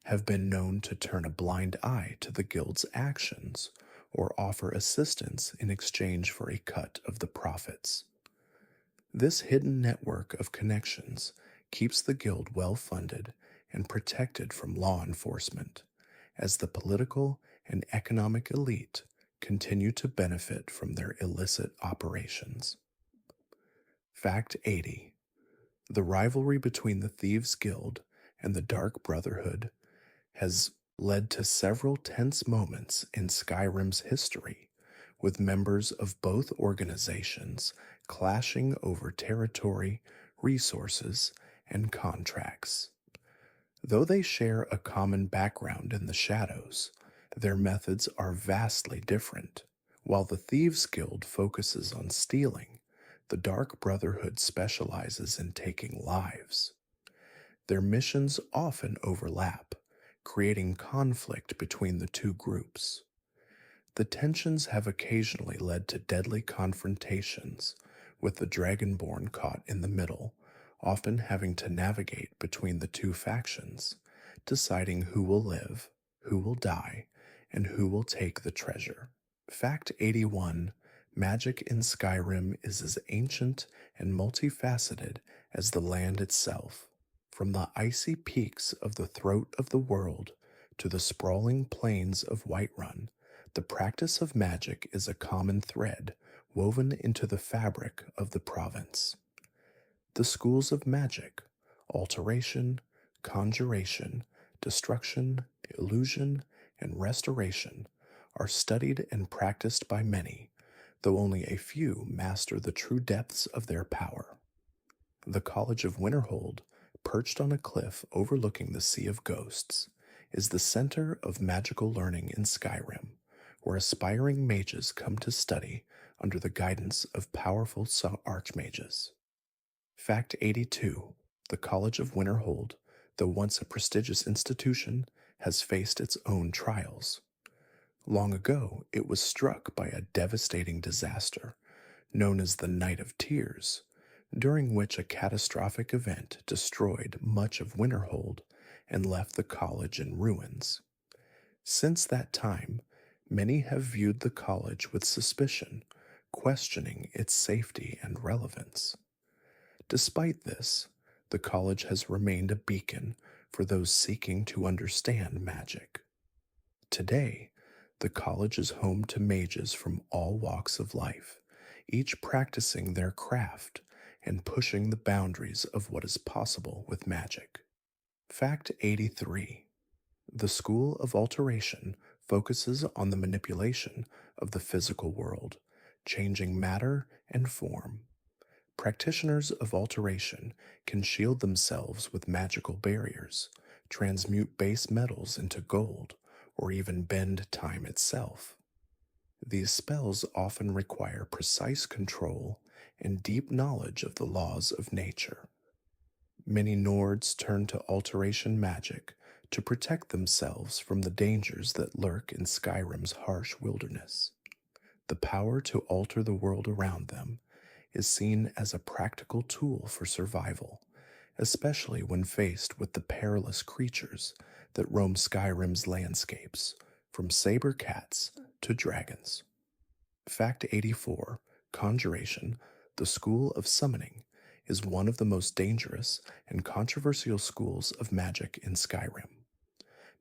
have been known to turn a blind eye to the guild's actions or offer assistance in exchange for a cut of the profits. This hidden network of connections keeps the guild well funded and protected from law enforcement, as the political and economic elite continue to benefit from their illicit operations. Fact 80. The rivalry between the Thieves Guild and the Dark Brotherhood has led to several tense moments in Skyrim's history, with members of both organizations clashing over territory, resources, and contracts. Though they share a common background in the shadows, their methods are vastly different. While the Thieves Guild focuses on stealing, the Dark Brotherhood specializes in taking lives. Their missions often overlap, creating conflict between the two groups. The tensions have occasionally led to deadly confrontations, with the Dragonborn caught in the middle, often having to navigate between the two factions, deciding who will live, who will die, and who will take the treasure. Fact 81. Magic in Skyrim is as ancient and multifaceted as the land itself. From the icy peaks of the throat of the world to the sprawling plains of Whiterun, the practice of magic is a common thread woven into the fabric of the province. The schools of magic, alteration, conjuration, destruction, illusion, and restoration, are studied and practiced by many, though only a few master the true depths of their power. The College of Winterhold, perched on a cliff overlooking the Sea of Ghosts, is the center of magical learning in Skyrim, where aspiring mages come to study under the guidance of powerful archmages. Fact 82. The College of Winterhold, though once a prestigious institution, has faced its own trials. Long ago, it was struck by a devastating disaster, known as the Night of Tears, during which a catastrophic event destroyed much of Winterhold and left the college in ruins. Since that time, many have viewed the college with suspicion, questioning its safety and relevance. Despite this, the college has remained a beacon for those seeking to understand magic. Today, the college is home to mages from all walks of life, each practicing their craft and pushing the boundaries of what is possible with magic. Fact 83. The School of Alteration focuses on the manipulation of the physical world, changing matter and form. Practitioners of alteration can shield themselves with magical barriers, transmute base metals into gold, or even bend time itself. These spells often require precise control and deep knowledge of the laws of nature. Many Nords turn to alteration magic to protect themselves from the dangers that lurk in Skyrim's harsh wilderness. The power to alter the world around them is seen as a practical tool for survival, especially when faced with the perilous creatures that roam Skyrim's landscapes, from saber cats to dragons. Fact 84: Conjuration, the school of summoning, is one of the most dangerous and controversial schools of magic in Skyrim.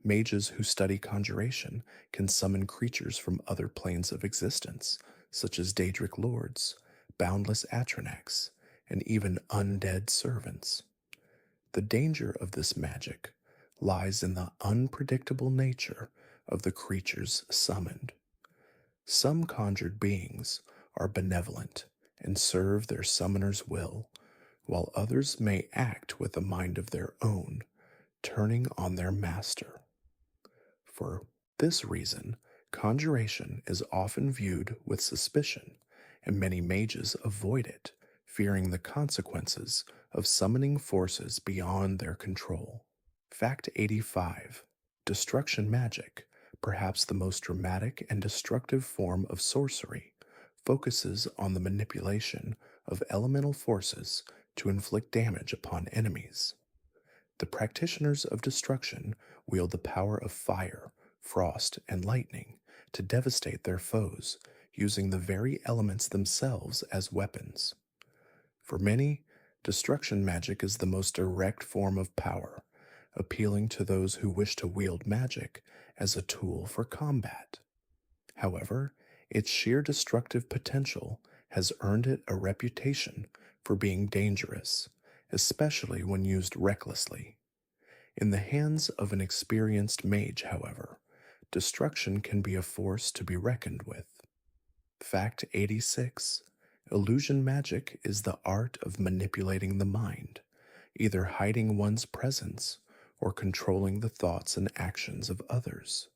Mages who study conjuration can summon creatures from other planes of existence, such as Daedric lords, boundless atronachs, and even undead servants. The danger of this magic lies in the unpredictable nature of the creatures summoned. Some conjured beings are benevolent and serve their summoner's will, while others may act with a mind of their own, turning on their master. For this reason, conjuration is often viewed with suspicion, and many mages avoid it, fearing the consequences of summoning forces beyond their control. Fact 85: Destruction magic, perhaps the most dramatic and destructive form of sorcery, focuses on the manipulation of elemental forces to inflict damage upon enemies. The practitioners of destruction wield the power of fire, frost, and lightning to devastate their foes, using the very elements themselves as weapons. For many, destruction magic is the most direct form of power, appealing to those who wish to wield magic as a tool for combat. However, its sheer destructive potential has earned it a reputation for being dangerous, especially when used recklessly. In the hands of an experienced mage, however, destruction can be a force to be reckoned with. Fact 86: Illusion magic is the art of manipulating the mind, either hiding one's presence or controlling the thoughts and actions of others.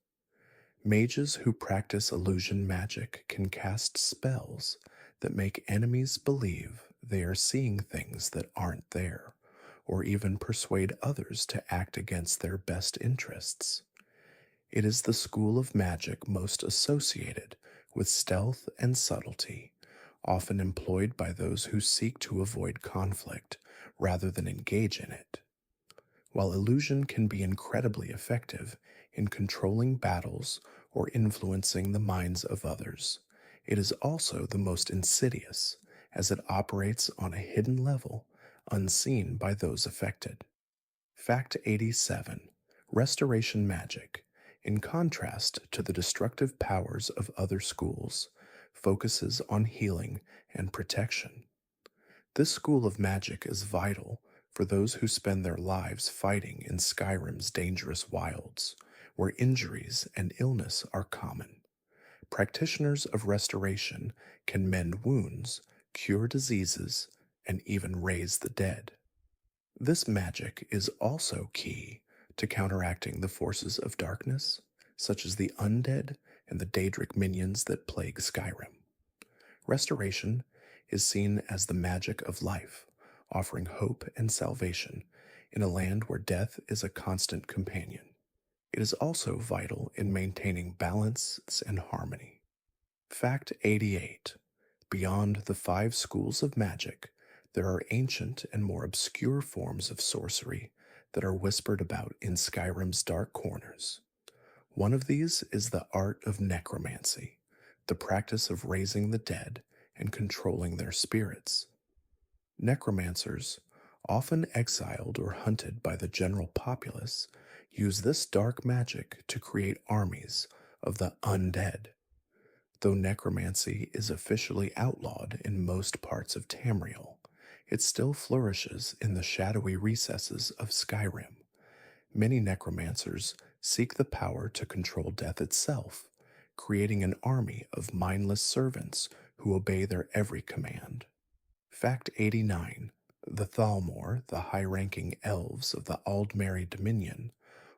Mages who practice illusion magic can cast spells that make enemies believe they are seeing things that aren't there, or even persuade others to act against their best interests. It is the school of magic most associated with stealth and subtlety, often employed by those who seek to avoid conflict rather than engage in it. While illusion can be incredibly effective in controlling battles or influencing the minds of others, it is also the most insidious, as it operates on a hidden level unseen by those affected. Fact 87: Restoration magic, in contrast to the destructive powers of other schools, focuses on healing and protection. This school of magic is vital for those who spend their lives fighting in Skyrim's dangerous wilds, where injuries and illness are common. Practitioners of restoration can mend wounds, cure diseases, and even raise the dead. This magic is also key to counteracting the forces of darkness, such as the undead and the Daedric minions that plague Skyrim. Restoration is seen as the magic of life, offering hope and salvation in a land where death is a constant companion. It is also vital in maintaining balance and harmony. Fact 88: Beyond the 5 schools of magic, there are ancient and more obscure forms of sorcery that are whispered about in Skyrim's dark corners. One of these is the art of necromancy, the practice of raising the dead and controlling their spirits. Necromancers, often exiled or hunted by the general populace, use this dark magic to create armies of the undead. Though necromancy is officially outlawed in most parts of Tamriel, it still flourishes in the shadowy recesses of Skyrim. Many necromancers seek the power to control death itself, creating an army of mindless servants who obey their every command. Fact 89. The Thalmor, the high ranking elves of the Aldmeri Dominion,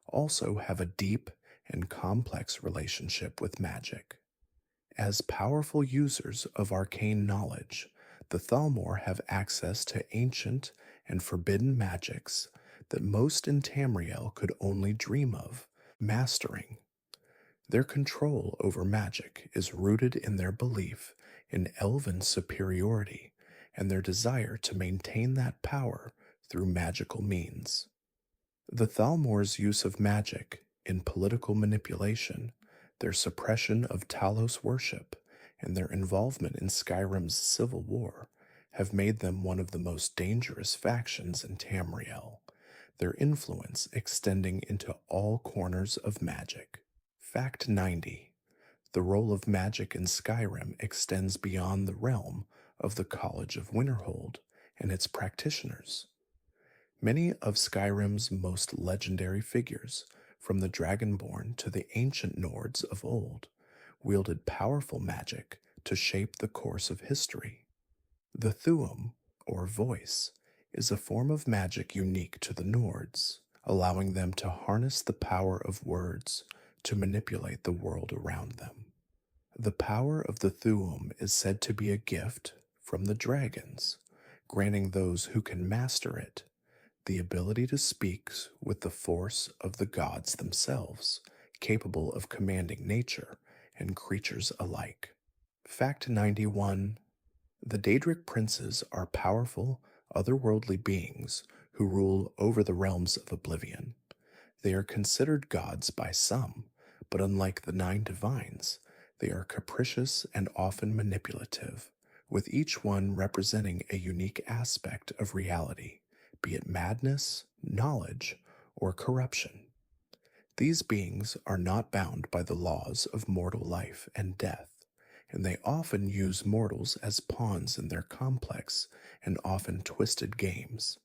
also have a deep and complex relationship with magic. As powerful users of arcane knowledge, the Thalmor have access to ancient and forbidden magics that most in Tamriel could only dream of mastering. Their control over magic is rooted in their belief in elven superiority and their desire to maintain that power through magical means. The Thalmor's use of magic in political manipulation, their suppression of Talos worship, and their involvement in Skyrim's civil war have made them one of the most dangerous factions in Tamriel, their influence extending into all corners of magic. Fact 90. The role of magic in Skyrim extends beyond the realm of the College of Winterhold and its practitioners. Many of Skyrim's most legendary figures, from the Dragonborn to the ancient Nords of old, wielded powerful magic to shape the course of history. The Thuum, or voice, is a form of magic unique to the Nords, allowing them to harness the power of words to manipulate the world around them. The power of the Thuum is said to be a gift from the dragons, granting those who can master it the ability to speak with the force of the gods themselves, capable of commanding nature and creatures alike. Fact 91. The Daedric princes are powerful, otherworldly beings who rule over the realms of oblivion. They are considered gods by some, but unlike the nine divines, they are capricious and often manipulative, with each one representing a unique aspect of reality, be it madness, knowledge, or corruption. These beings are not bound by the laws of mortal life and death, and they often use mortals as pawns in their complex and often twisted games.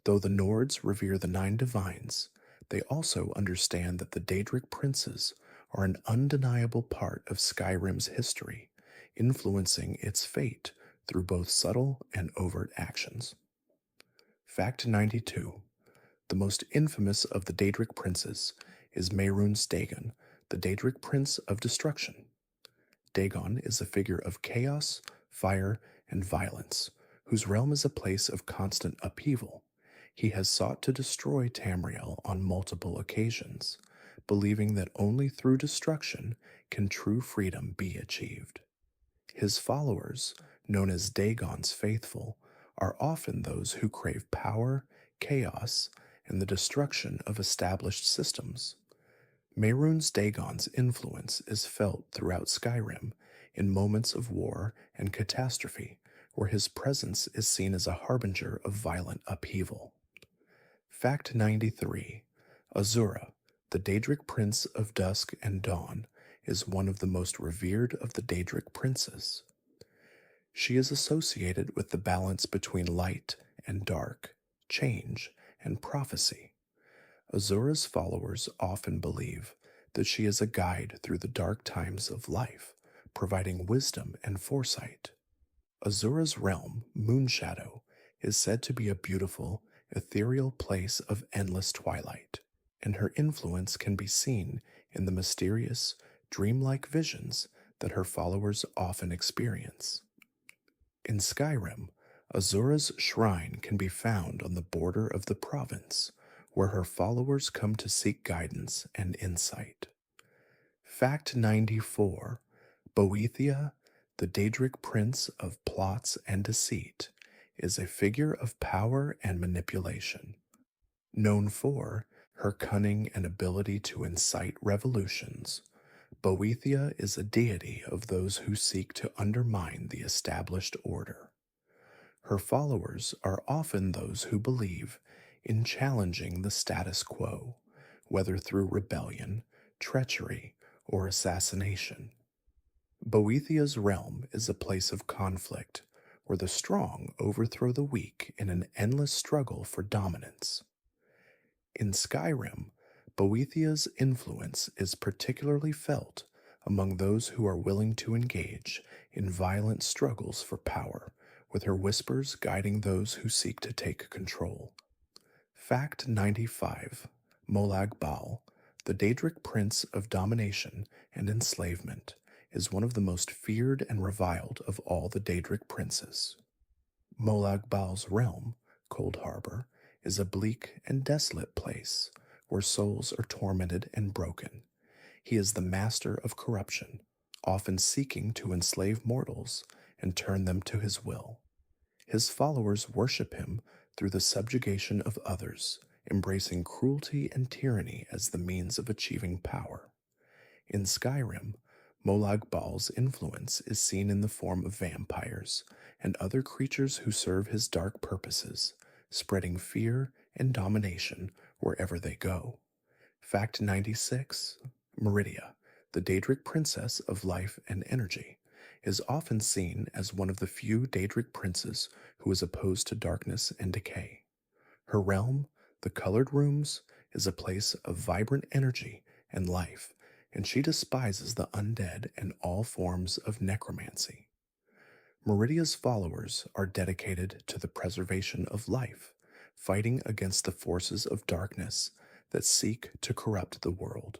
Though the Nords revere the nine divines, they also understand that the Daedric princes are an undeniable part of Skyrim's history, influencing its fate through both subtle and overt actions. Fact 92. The most infamous of the Daedric princes is Mehrunes Dagon, the Daedric prince of destruction. Dagon is a figure of chaos, fire, and violence, whose realm is a place of constant upheaval. He has sought to destroy Tamriel on multiple occasions, believing that only through destruction can true freedom be achieved. His followers, known as Dagon's faithful, are often those who crave power, chaos, and the destruction of established systems. Mehrunes Dagon's influence is felt throughout Skyrim in moments of war and catastrophe, where his presence is seen as a harbinger of violent upheaval. Fact 93. Azura, the Daedric prince of dusk and dawn, is one of the most revered of the Daedric princes. She is associated with the balance between light and dark, change and prophecy. Azura's followers often believe that she is a guide through the dark times of life, providing wisdom and foresight. Azura's realm, Moonshadow, is said to be a beautiful, ethereal place of endless twilight, and her influence can be seen in the mysterious, dreamlike visions that her followers often experience. In Skyrim, Azura's shrine can be found on the border of the province, where her followers come to seek guidance and insight. Fact 94. Boethia, the Daedric prince of plots and deceit, is a figure of power and manipulation. Known for her cunning and ability to incite revolutions, Boethia is a deity of those who seek to undermine the established order. Her followers are often those who believe in challenging the status quo, whether through rebellion, treachery, or assassination. Boethia's realm is a place of conflict, where the strong overthrow the weak in an endless struggle for dominance. In Skyrim, Boethia's influence is particularly felt among those who are willing to engage in violent struggles for power, with her whispers guiding those who seek to take control. Fact 95. Molag Bal, the Daedric prince of domination and enslavement, is one of the most feared and reviled of all the Daedric princes. Molag Bal's realm, Cold Harbor, is a bleak and desolate place where souls are tormented and broken. He is the master of corruption, often seeking to enslave mortals and turn them to his will. His followers worship him through the subjugation of others, embracing cruelty and tyranny as the means of achieving power. In Skyrim, Molag Bal's influence is seen in the form of vampires and other creatures who serve his dark purposes, spreading fear and domination wherever they go. Fact 96. Meridia, the Daedric princess of life and energy, is often seen as one of the few Daedric princes who is opposed to darkness and decay. Her realm, the Colored Rooms, is a place of vibrant energy and life, and she despises the undead and all forms of necromancy. Meridia's followers are dedicated to the preservation of life, fighting against the forces of darkness that seek to corrupt the world.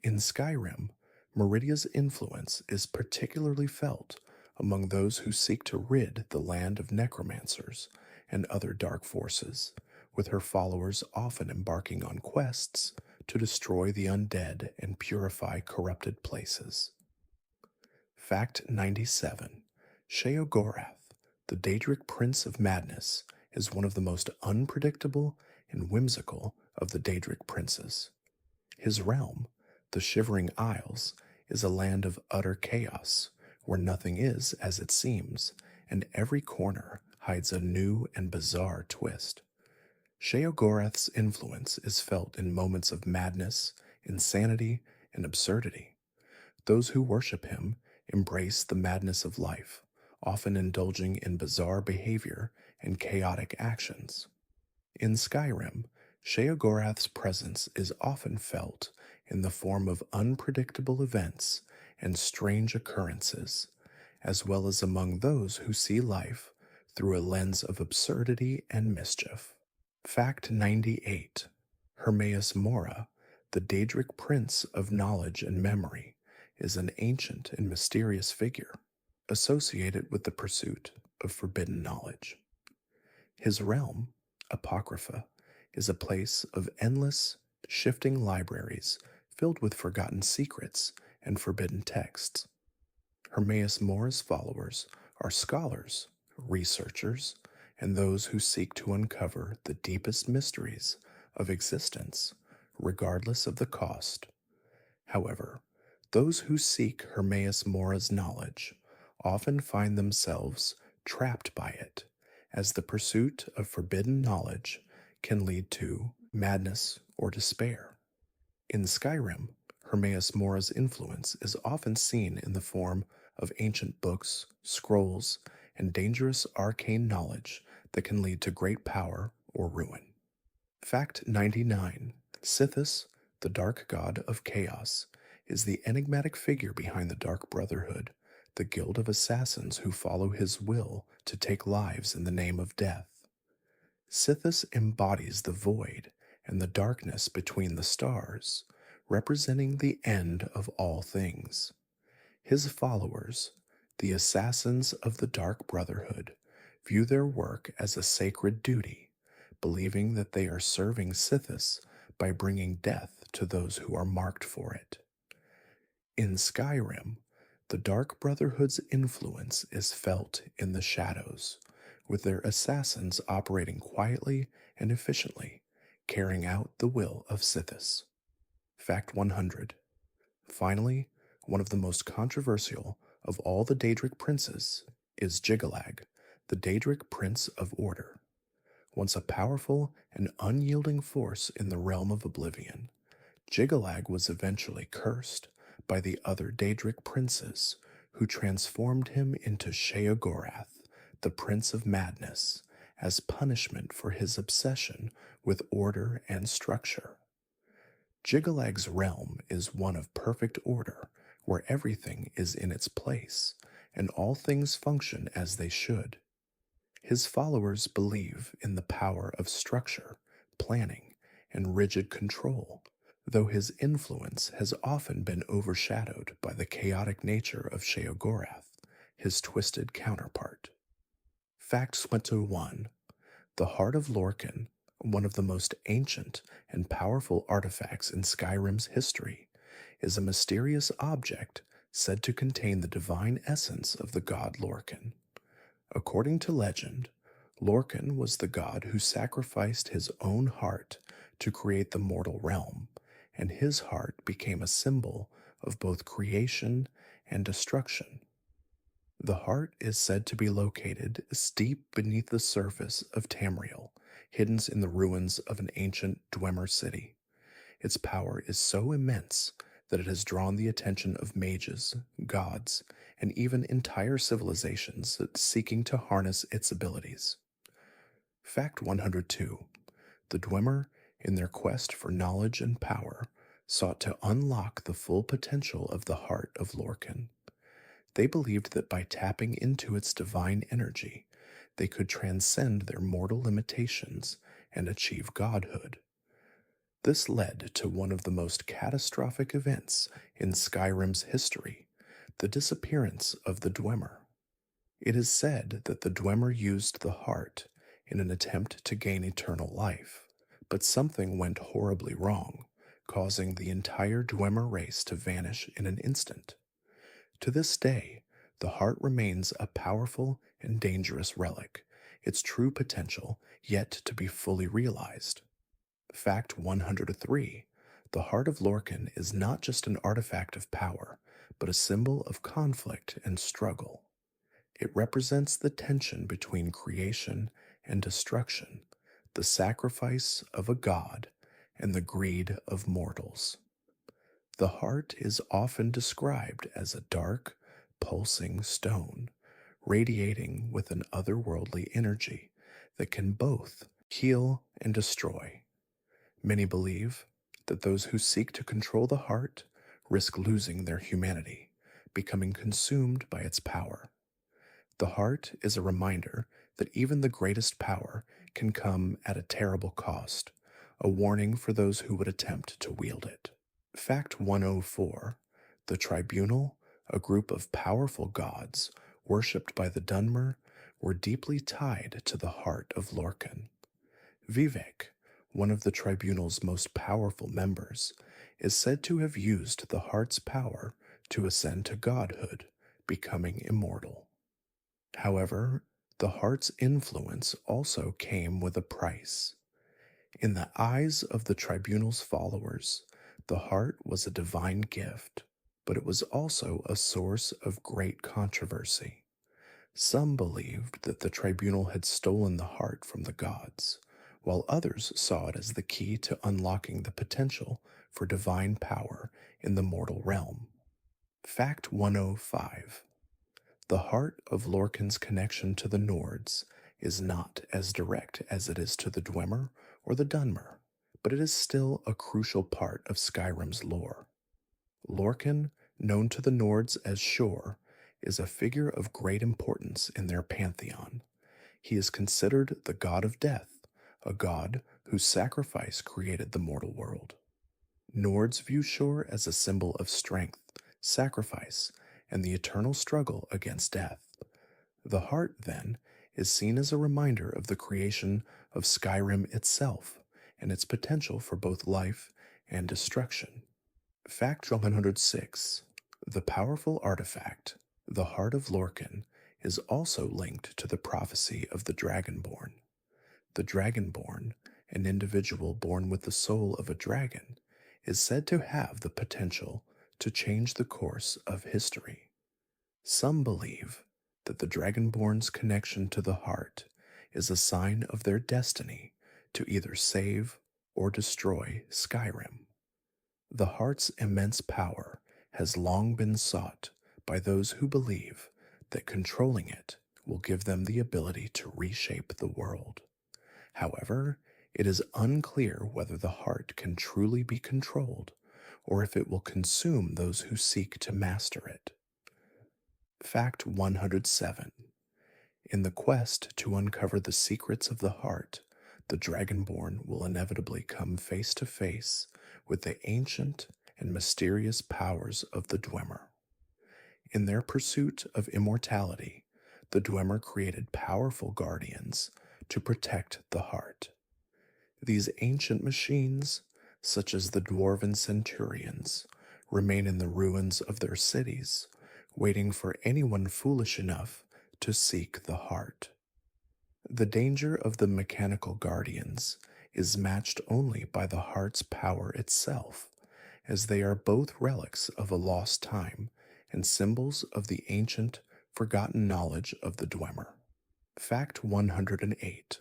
In Skyrim, Meridia's influence is particularly felt among those who seek to rid the land of necromancers and other dark forces, with her followers often embarking on quests to destroy the undead and purify corrupted places. Fact 97. Sheogorath, the Daedric Prince of Madness, is one of the most unpredictable and whimsical of the Daedric princes. His realm, the Shivering Isles, is a land of utter chaos, where nothing is as it seems, and every corner hides a new and bizarre twist. Sheogorath's influence is felt in moments of madness, insanity, and absurdity. Those who worship him embrace the madness of life, often indulging in bizarre behavior and chaotic actions. In Skyrim, Sheogorath's presence is often felt in the form of unpredictable events and strange occurrences, as well as among those who see life through a lens of absurdity and mischief. Fact 98. Hermaeus Mora, the Daedric Prince of Knowledge and Memory, is an ancient and mysterious figure associated with the pursuit of forbidden knowledge. His realm, Apocrypha, is a place of endless, shifting libraries filled with forgotten secrets and forbidden texts. Hermaeus Mora's followers are scholars, researchers, and those who seek to uncover the deepest mysteries of existence, regardless of the cost. However, those who seek Hermaeus Mora's knowledge often find themselves trapped by it, as the pursuit of forbidden knowledge can lead to madness or despair. In Skyrim, Hermaeus Mora's influence is often seen in the form of ancient books, scrolls, and dangerous arcane knowledge that can lead to great power or ruin. Fact 99. Sithis, the dark god of chaos, is the enigmatic figure behind the Dark Brotherhood, the guild of assassins who follow his will to take lives in the name of death. Sithis embodies the void and the darkness between the stars, representing the end of all things. His followers, the assassins of the Dark Brotherhood, view their work as a sacred duty, believing that they are serving Sithis by bringing death to those who are marked for it. In Skyrim, the Dark Brotherhood's influence is felt in the shadows, with their assassins operating quietly and efficiently, carrying out the will of Sithis. Fact 100. Finally, one of the most controversial of all the Daedric princes is Jiggalag, the Daedric Prince of Order. Once a powerful and unyielding force in the realm of oblivion, Jiggalag was eventually cursed by the other Daedric princes, who transformed him into Sheogorath, the Prince of Madness, as punishment for his obsession with order and structure. Jiggalag's realm is one of perfect order, where everything is in its place and all things function as they should. His followers believe in the power of structure, planning, and rigid control, though his influence has often been overshadowed by the chaotic nature of Sheogorath, his twisted counterpart. Fact 21. The Heart of Lorcan, one of the most ancient and powerful artifacts in Skyrim's history, is a mysterious object said to contain the divine essence of the god Lorcan. According to legend, Lorcan was the god who sacrificed his own heart to create the mortal realm, and his heart became a symbol of both creation and destruction. The heart is said to be located deep beneath the surface of Tamriel, hidden in the ruins of an ancient Dwemer city. Its power is so immense that it has drawn the attention of mages, gods, and even entire civilizations seeking to harness its abilities. Fact 102. The Dwemer, in their quest for knowledge and power, sought to unlock the full potential of the heart of Lorcan. They believed that by tapping into its divine energy, they could transcend their mortal limitations and achieve godhood. This led to one of the most catastrophic events in Skyrim's history, the disappearance of the Dwemer. It is said that the Dwemer used the heart in an attempt to gain eternal life, but something went horribly wrong, causing the entire Dwemer race to vanish in an instant. To this day, the heart remains a powerful and dangerous relic, its true potential yet to be fully realized. Fact 103. The Heart of Lorcan is not just an artifact of power, but a symbol of conflict and struggle. It represents the tension between creation and destruction, the sacrifice of a god, and the greed of mortals. The heart is often described as a dark, pulsing stone, radiating with an otherworldly energy that can both heal and destroy. Many believe that those who seek to control the heart risk losing their humanity, becoming consumed by its power. The heart is a reminder that even the greatest power can come at a terrible cost, a warning for those who would attempt to wield it. Fact 104. The Tribunal, a group of powerful gods worshipped by the Dunmer, were deeply tied to the heart of Lorcan. Vivek, one of the Tribunal's most powerful members, is said to have used the heart's power to ascend to godhood, becoming immortal. However, the heart's influence also came with a price. In the eyes of the Tribunal's followers, the heart was a divine gift, but it was also a source of great controversy. Some believed that the Tribunal had stolen the heart from the gods, while others saw it as the key to unlocking the potential for divine power in the mortal realm. Fact 105. The heart of Lorcan's connection to the Nords is not as direct as it is to the Dwemer or the Dunmer, but it is still a crucial part of Skyrim's lore. Lorcan, known to the Nords as Shor, is a figure of great importance in their pantheon. He is considered the god of death, a god whose sacrifice created the mortal world. Nords view Shor as a symbol of strength, sacrifice, and the eternal struggle against death. The heart, then, is seen as a reminder of the creation of Skyrim itself and its potential for both life and destruction. Fact 106. The powerful artifact, the Heart of Lorcan, is also linked to the prophecy of the Dragonborn. The Dragonborn, an individual born with the soul of a dragon, is said to have the potential to change the course of history. Some believe that the Dragonborn's connection to the heart is a sign of their destiny to either save or destroy Skyrim. The heart's immense power has long been sought by those who believe that controlling it will give them the ability to reshape the world. However, it is unclear whether the heart can truly be controlled or if it will consume those who seek to master it. Fact 107. In the quest to uncover the secrets of the heart, the Dragonborn will inevitably come face to face with the ancient and mysterious powers of the Dwemer. In their pursuit of immortality, the Dwemer created powerful guardians to protect the heart. These ancient machines, such as the dwarven centurions, remain in the ruins of their cities, waiting for anyone foolish enough to seek the heart. The danger of the mechanical guardians is matched only by the heart's power itself, as they are both relics of a lost time and symbols of the ancient, forgotten knowledge of the Dwemer. Fact 108.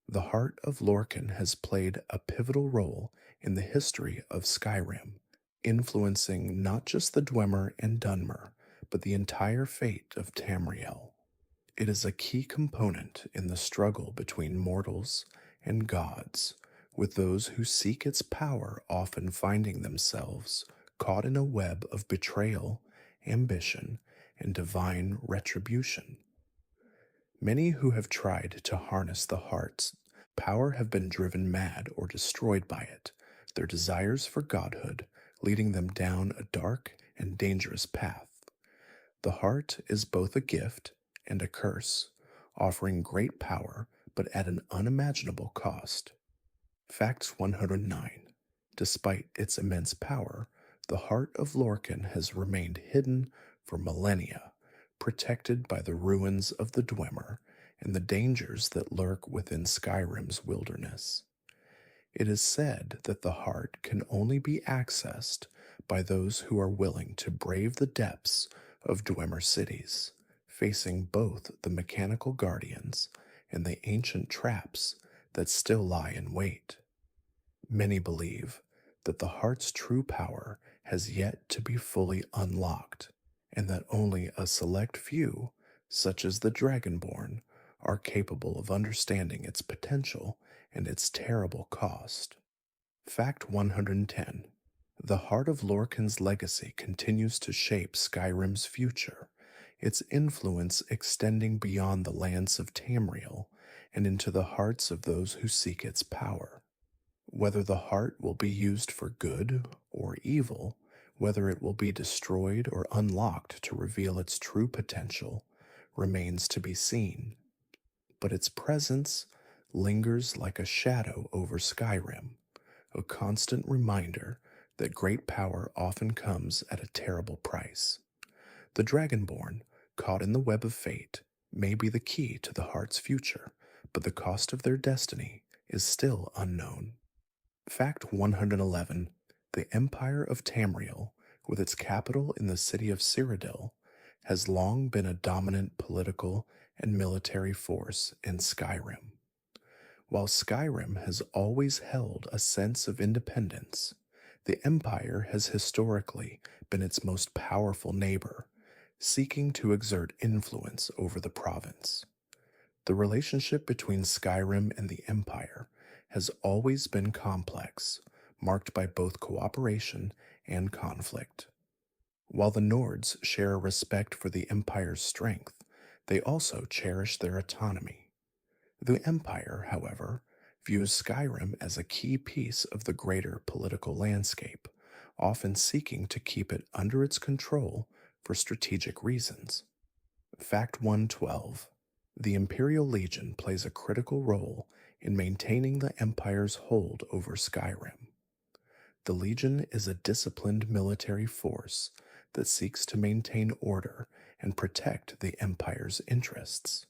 The heart of Lorcan has played a pivotal role in the history of Skyrim, influencing not just the Dwemer and Dunmer, but the entire fate of Tamriel. It is a key component in the struggle between mortals and gods, with those who seek its power often finding themselves caught in a web of betrayal, ambition, and divine retribution. Many who have tried to harness the heart's power have been driven mad or destroyed by it, their desires for godhood leading them down a dark and dangerous path. The heart is both a gift and a curse, offering great power but at an unimaginable cost. Facts 109. Despite its immense power, the heart of Lorcan has remained hidden for millennia, protected by the ruins of the Dwemer and the dangers that lurk within Skyrim's wilderness. It is said that the heart can only be accessed by those who are willing to brave the depths of Dwemer cities, facing both the mechanical guardians and the ancient traps that still lie in wait. Many believe that the heart's true power has yet to be fully unlocked, and that only a select few, such as the Dragonborn, are capable of understanding its potential and its terrible cost. Fact 110. The heart of Lorcan's legacy continues to shape Skyrim's future, its influence extending beyond the lands of Tamriel and into the hearts of those who seek its power. Whether the heart will be used for good or evil, whether it will be destroyed or unlocked to reveal its true potential, remains to be seen. But its presence lingers like a shadow over Skyrim, a constant reminder that great power often comes at a terrible price. The Dragonborn, caught in the web of fate, may be the key to the heart's future, but the cost of their destiny is still unknown. Fact 111. The Empire of Tamriel, with its capital in the city of Cyrodiil, has long been a dominant political and military force in Skyrim. While Skyrim has always held a sense of independence, the Empire has historically been its most powerful neighbor, seeking to exert influence over the province. The relationship between Skyrim and the Empire has always been complex, marked by both cooperation and conflict. While the Nords share a respect for the Empire's strength, they also cherish their autonomy. The Empire, however, views Skyrim as a key piece of the greater political landscape, often seeking to keep it under its control for strategic reasons. Fact 112. The Imperial Legion plays a critical role in maintaining the Empire's hold over Skyrim. The Legion is a disciplined military force that seeks to maintain order and protect the Empire's interests.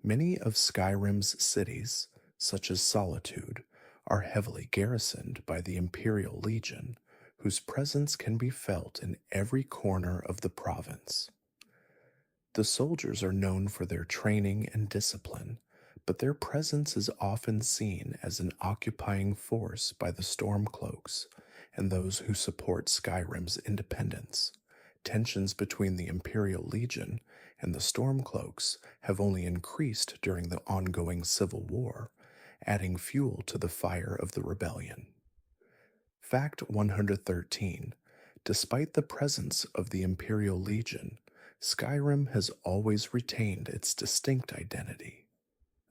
Many of Skyrim's cities, such as Solitude, are heavily garrisoned by the Imperial Legion, whose presence can be felt in every corner of the province. The soldiers are known for their training and discipline, but their presence is often seen as an occupying force by the Stormcloaks and those who support Skyrim's independence. Tensions between the Imperial Legion and the Stormcloaks have only increased during the ongoing civil war, adding fuel to the fire of the rebellion. Fact 113. Despite the presence of the Imperial Legion, Skyrim has always retained its distinct identity.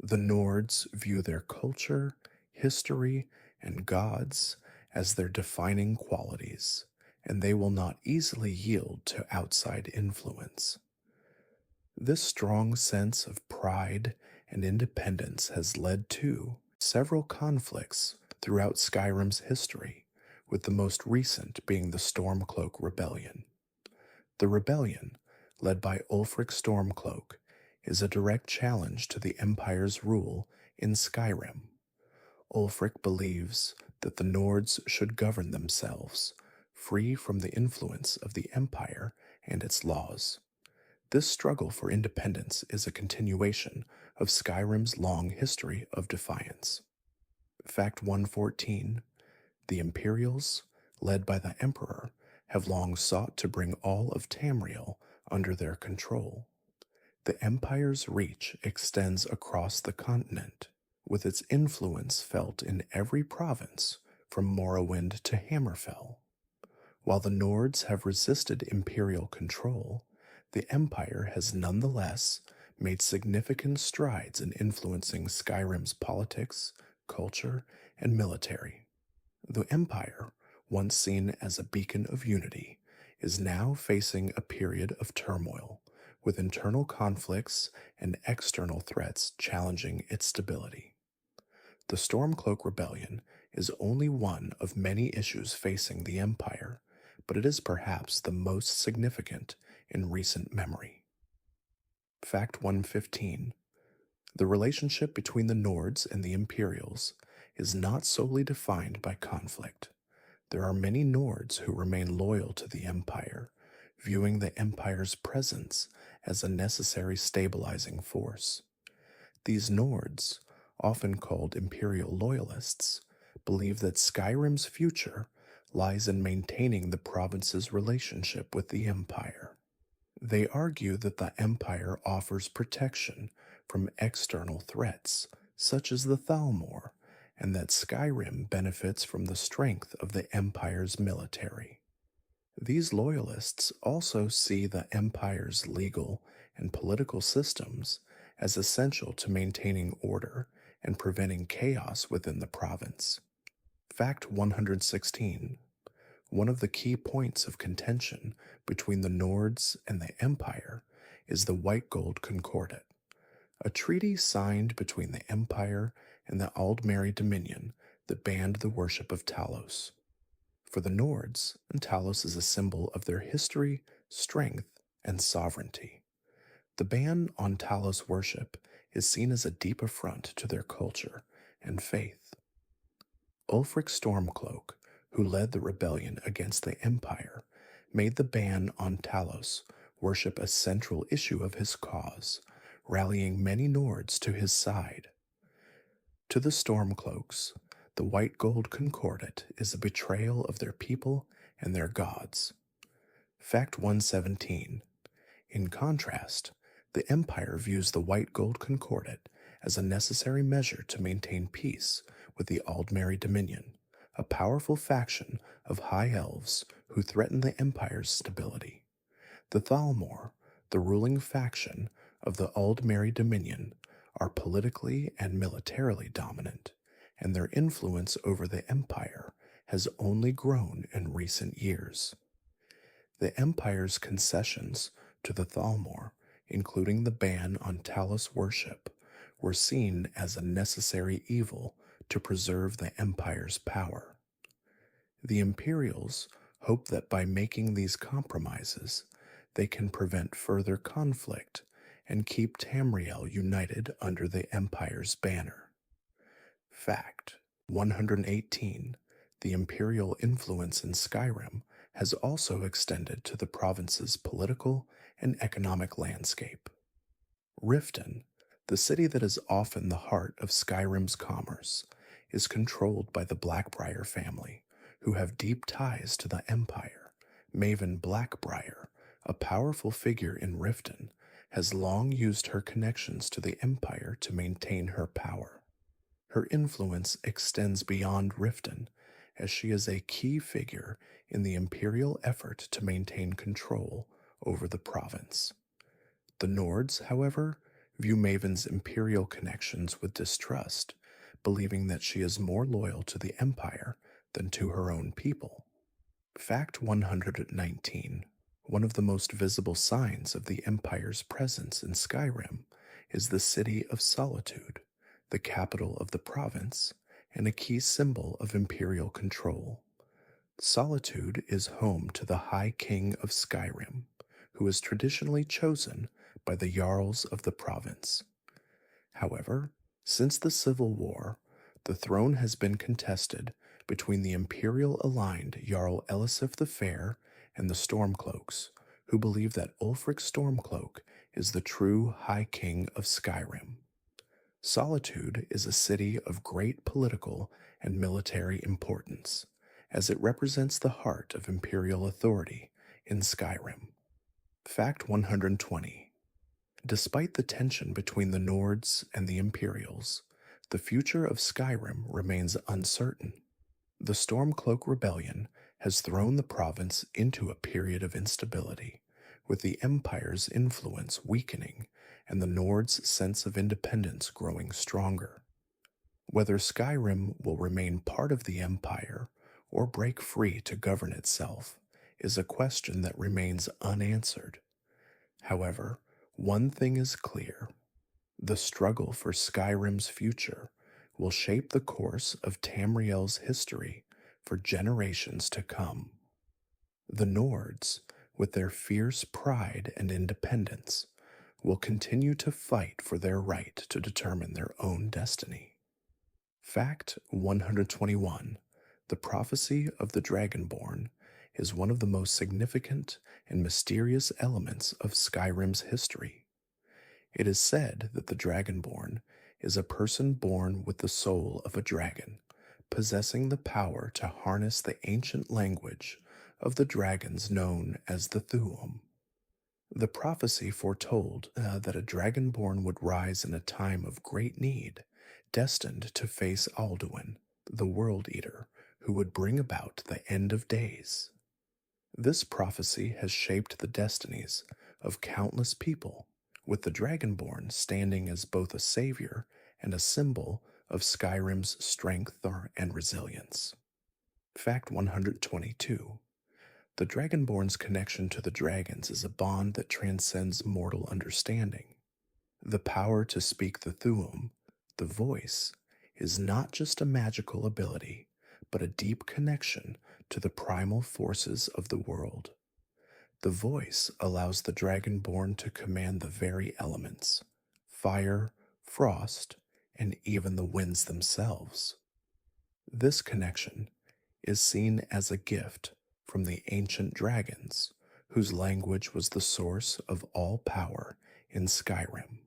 The Nords view their culture, history, and gods as their defining qualities, and they will not easily yield to outside influence. This strong sense of pride and independence has led to several conflicts throughout Skyrim's history, with the most recent being the Stormcloak Rebellion. The rebellion, led by Ulfric Stormcloak, is a direct challenge to the Empire's rule in Skyrim. Ulfric believes that the Nords should govern themselves, free from the influence of the Empire and its laws. This struggle for independence is a continuation of Skyrim's long history of defiance. Fact 114. The Imperials, led by the Emperor, have long sought to bring all of Tamriel under their control. The Empire's reach extends across the continent, with its influence felt in every province from Morrowind to Hammerfell. While the Nords have resisted Imperial control, the Empire has nonetheless made significant strides in influencing Skyrim's politics, culture, and military. The Empire, once seen as a beacon of unity, is now facing a period of turmoil, with internal conflicts and external threats challenging its stability. The Stormcloak Rebellion is only one of many issues facing the Empire, but it is perhaps the most significant in recent memory. Fact 115. The relationship between the Nords and the Imperials is not solely defined by conflict. There are many Nords who remain loyal to the Empire, viewing the Empire's presence as a necessary stabilizing force. These Nords, often called Imperial Loyalists, believe that Skyrim's future lies in maintaining the province's relationship with the Empire. They argue that the Empire offers protection from external threats, such as the Thalmor, and that Skyrim benefits from the strength of the Empire's military. These loyalists also see the Empire's legal and political systems as essential to maintaining order and preventing chaos within the province. Fact 116. One of the key points of contention between the Nords and the Empire is the White Gold Concordat, a treaty signed between the Empire and the Aldmeri Dominion that banned the worship of Talos. For the Nords, Talos is a symbol of their history, strength, and sovereignty. The ban on Talos worship is seen as a deep affront to their culture and faith. Ulfric Stormcloak, who led the rebellion against the Empire, made the ban on Talos worship a central issue of his cause, rallying many Nords to his side. To the Stormcloaks, the White Gold Concordat is a betrayal of their people and their gods. Fact 117. In contrast, the Empire views the White Gold Concordat as a necessary measure to maintain peace with the Aldmeri Dominion, a powerful faction of High Elves who threaten the Empire's stability. The Thalmor, the ruling faction of the Aldmeri Dominion, are politically and militarily dominant, and their influence over the Empire has only grown in recent years. The Empire's concessions to the Thalmor, including the ban on Talos worship, were seen as a necessary evil to preserve the Empire's power. The Imperials hope that by making these compromises, they can prevent further conflict and keep Tamriel united under the Empire's banner. Fact 118. The Imperial influence in Skyrim has also extended to the province's political and economic landscape. Riften, the city that is often the heart of Skyrim's commerce, is controlled by the Blackbriar family, who have deep ties to the Empire. Maven Blackbriar, a powerful figure in Riften, has long used her connections to the Empire to maintain her power. Her influence extends beyond Riften as she is a key figure in the imperial effort to maintain control over the province. The Nords, however, view Maven's imperial connections with distrust, believing that she is more loyal to the Empire than to her own people. Fact 119. One of the most visible signs of the Empire's presence in Skyrim is the City of Solitude, the capital of the province and a key symbol of imperial control. Solitude is home to the High King of Skyrim, who is traditionally chosen by the Jarls of the province. However, since the Civil War, the throne has been contested between the imperial-aligned Jarl Elisif the Fair and the Stormcloaks, who believe that Ulfric Stormcloak is the true High King of Skyrim. Solitude is a city of great political and military importance, as it represents the heart of imperial authority in Skyrim. Fact 120. Despite the tension between the Nords and the Imperials, the future of Skyrim remains uncertain. The Stormcloak Rebellion has thrown the province into a period of instability, with the Empire's influence weakening and the Nords' sense of independence growing stronger. Whether Skyrim will remain part of the Empire or break free to govern itself is a question that remains unanswered. However, one thing is clear: the struggle for Skyrim's future will shape the course of Tamriel's history for generations to come. The Nords, with their fierce pride and independence, will continue to fight for their right to determine their own destiny. Fact 121. The prophecy of the Dragonborn is one of the most significant and mysterious elements of Skyrim's history. It is said that the Dragonborn is a person born with the soul of a dragon, possessing the power to harness the ancient language of the dragons known as the Thuum. The prophecy foretold that a Dragonborn would rise in a time of great need, destined to face Alduin, the World Eater, who would bring about the end of days. This prophecy has shaped the destinies of countless people, with the Dragonborn standing as both a savior and a symbol of Skyrim's strength and resilience. Fact 122. The Dragonborn's connection to the dragons is a bond that transcends mortal understanding. The power to speak the Thuum, the voice, is not just a magical ability, but a deep connection to the primal forces of the world. The voice allows the Dragonborn to command the very elements: fire, frost, and even the winds themselves. This connection is seen as a gift from the ancient dragons, whose language was the source of all power in Skyrim.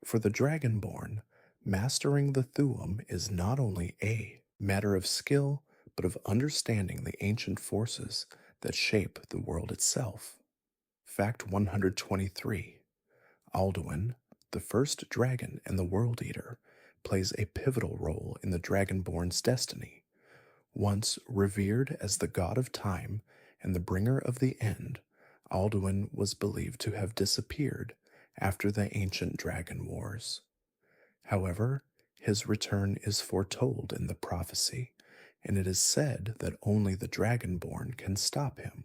For the Dragonborn, mastering the Thuum is not only a matter of skill, but of understanding the ancient forces that shape the world itself. Fact 123. Alduin, the first dragon and the World Eater, plays a pivotal role in the Dragonborn's destiny. Once revered as the god of time and the bringer of the end, Alduin was believed to have disappeared after the ancient dragon wars. However, his return is foretold in the prophecy, and it is said that only the Dragonborn can stop him.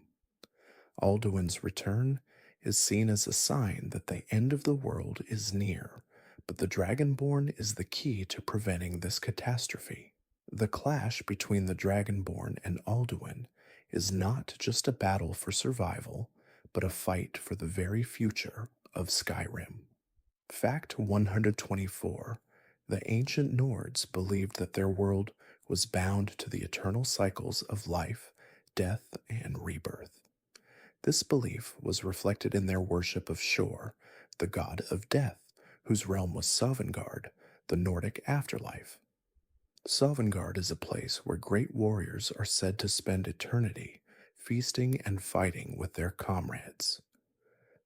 Alduin's return is seen as a sign that the end of the world is near, but the Dragonborn is the key to preventing this catastrophe. The clash between the Dragonborn and Alduin is not just a battle for survival, but a fight for the very future of Skyrim. Fact 124. The ancient Nords believed that their world was bound to the eternal cycles of life, death, and rebirth. This belief was reflected in their worship of Shor, the god of death, whose realm was Sovngarde, the Nordic afterlife. Sovngarde is a place where great warriors are said to spend eternity feasting and fighting with their comrades.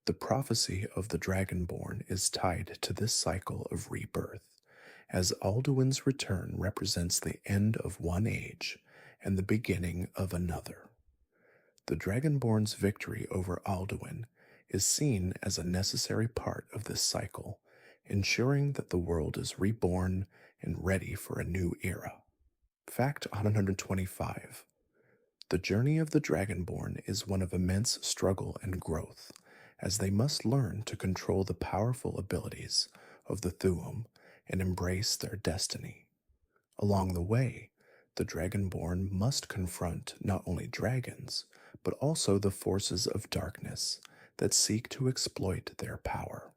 The prophecy of the Dragonborn is tied to this cycle of rebirth, as Alduin's return represents the end of one age and the beginning of another. The Dragonborn's victory over Alduin is seen as a necessary part of this cycle, ensuring that the world is reborn and ready for a new era. Fact 125. The journey of the Dragonborn is one of immense struggle and growth, as they must learn to control the powerful abilities of the Thuum and embrace their destiny. Along the way, the Dragonborn must confront not only dragons, but also the forces of darkness that seek to exploit their power.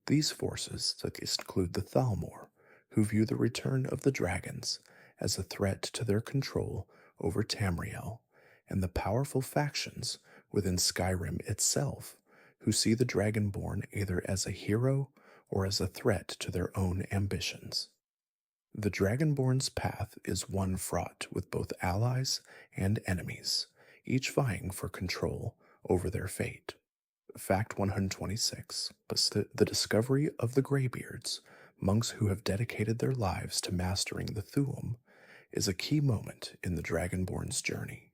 These forces include the Thalmor, who view the return of the dragons as a threat to their control over Tamriel, and the powerful factions within Skyrim itself, who see the Dragonborn either as a hero or as a threat to their own ambitions. The Dragonborn's path is one fraught with both allies and enemies, each vying for control over their fate. Fact 126. The discovery of the Greybeards, monks who have dedicated their lives to mastering the Thuum, is a key moment in the Dragonborn's journey.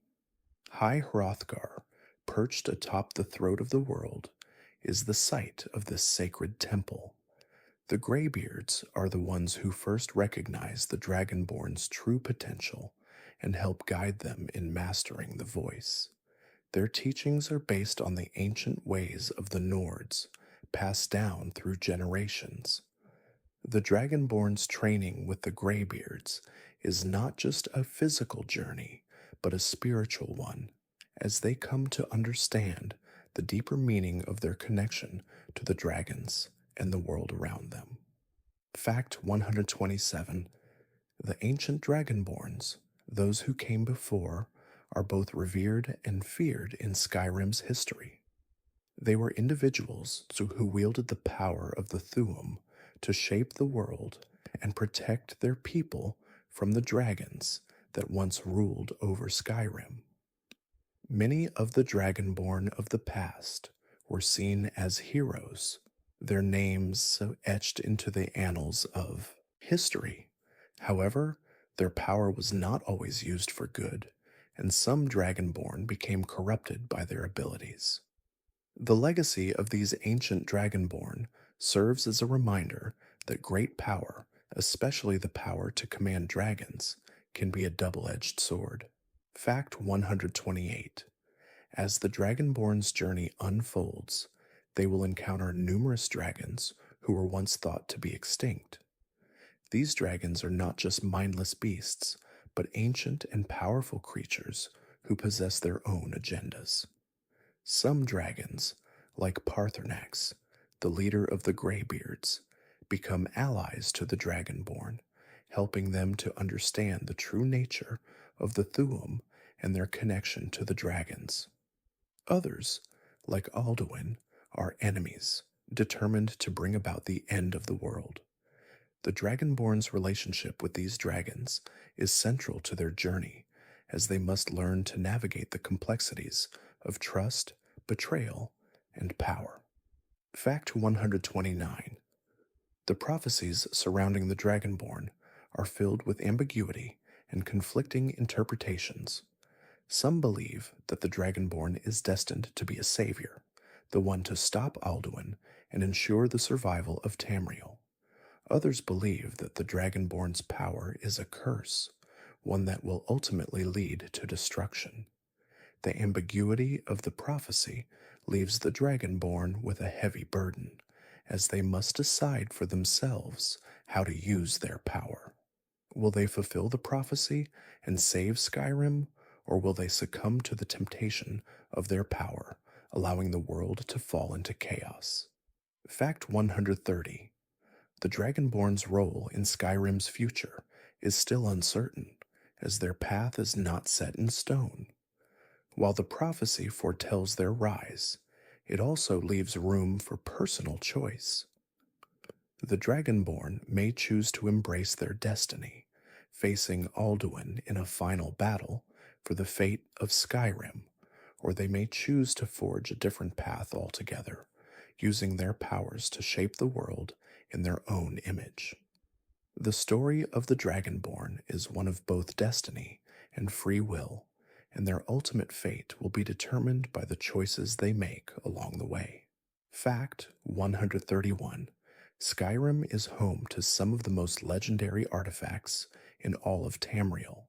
High Hrothgar, perched atop the throat of the world, is the site of this sacred temple. The Greybeards are the ones who first recognize the Dragonborn's true potential and help guide them in mastering the voice. Their teachings are based on the ancient ways of the Nords, passed down through generations. The Dragonborn's training with the Greybeards is not just a physical journey, but a spiritual one, as they come to understand the deeper meaning of their connection to the dragons and the world around them. Fact 127. The ancient Dragonborns, those who came before, are both revered and feared in Skyrim's history. They were individuals who wielded the power of the Thuum to shape the world and protect their people from the dragons that once ruled over Skyrim. Many of the Dragonborn of the past were seen as heroes, their names etched into the annals of history. However, their power was not always used for good, and some Dragonborn became corrupted by their abilities. The legacy of these ancient Dragonborn serves as a reminder that great power, especially the power to command dragons, can be a double-edged sword. Fact 128. As the Dragonborn's journey unfolds, they will encounter numerous dragons who were once thought to be extinct. These dragons are not just mindless beasts, but ancient and powerful creatures who possess their own agendas. Some dragons, like Paarthurnax, the leader of the Greybeards, become allies to the Dragonborn, helping them to understand the true nature of the Thuum and their connection to the dragons. Others, like Alduin, are enemies, determined to bring about the end of the world. The Dragonborn's relationship with these dragons is central to their journey, as they must learn to navigate the complexities of trust, betrayal, and power. Fact 129. The prophecies surrounding the Dragonborn are filled with ambiguity and conflicting interpretations. Some believe that the Dragonborn is destined to be a savior, the one to stop Alduin and ensure the survival of Tamriel. Others believe that the Dragonborn's power is a curse, one that will ultimately lead to destruction. The ambiguity of the prophecy leaves the Dragonborn with a heavy burden, as they must decide for themselves how to use their power. Will they fulfill the prophecy and save Skyrim, or will they succumb to the temptation of their power, allowing the world to fall into chaos? Fact 130. The Dragonborn's role in Skyrim's future is still uncertain, as their path is not set in stone. While the prophecy foretells their rise, it also leaves room for personal choice. The Dragonborn may choose to embrace their destiny, facing Alduin in a final battle for the fate of Skyrim, or they may choose to forge a different path altogether, using their powers to shape the world in their own image. The story of the Dragonborn is one of both destiny and free will, and their ultimate fate will be determined by the choices they make along the way. Fact 131. Skyrim is home to some of the most legendary artifacts in all of Tamriel.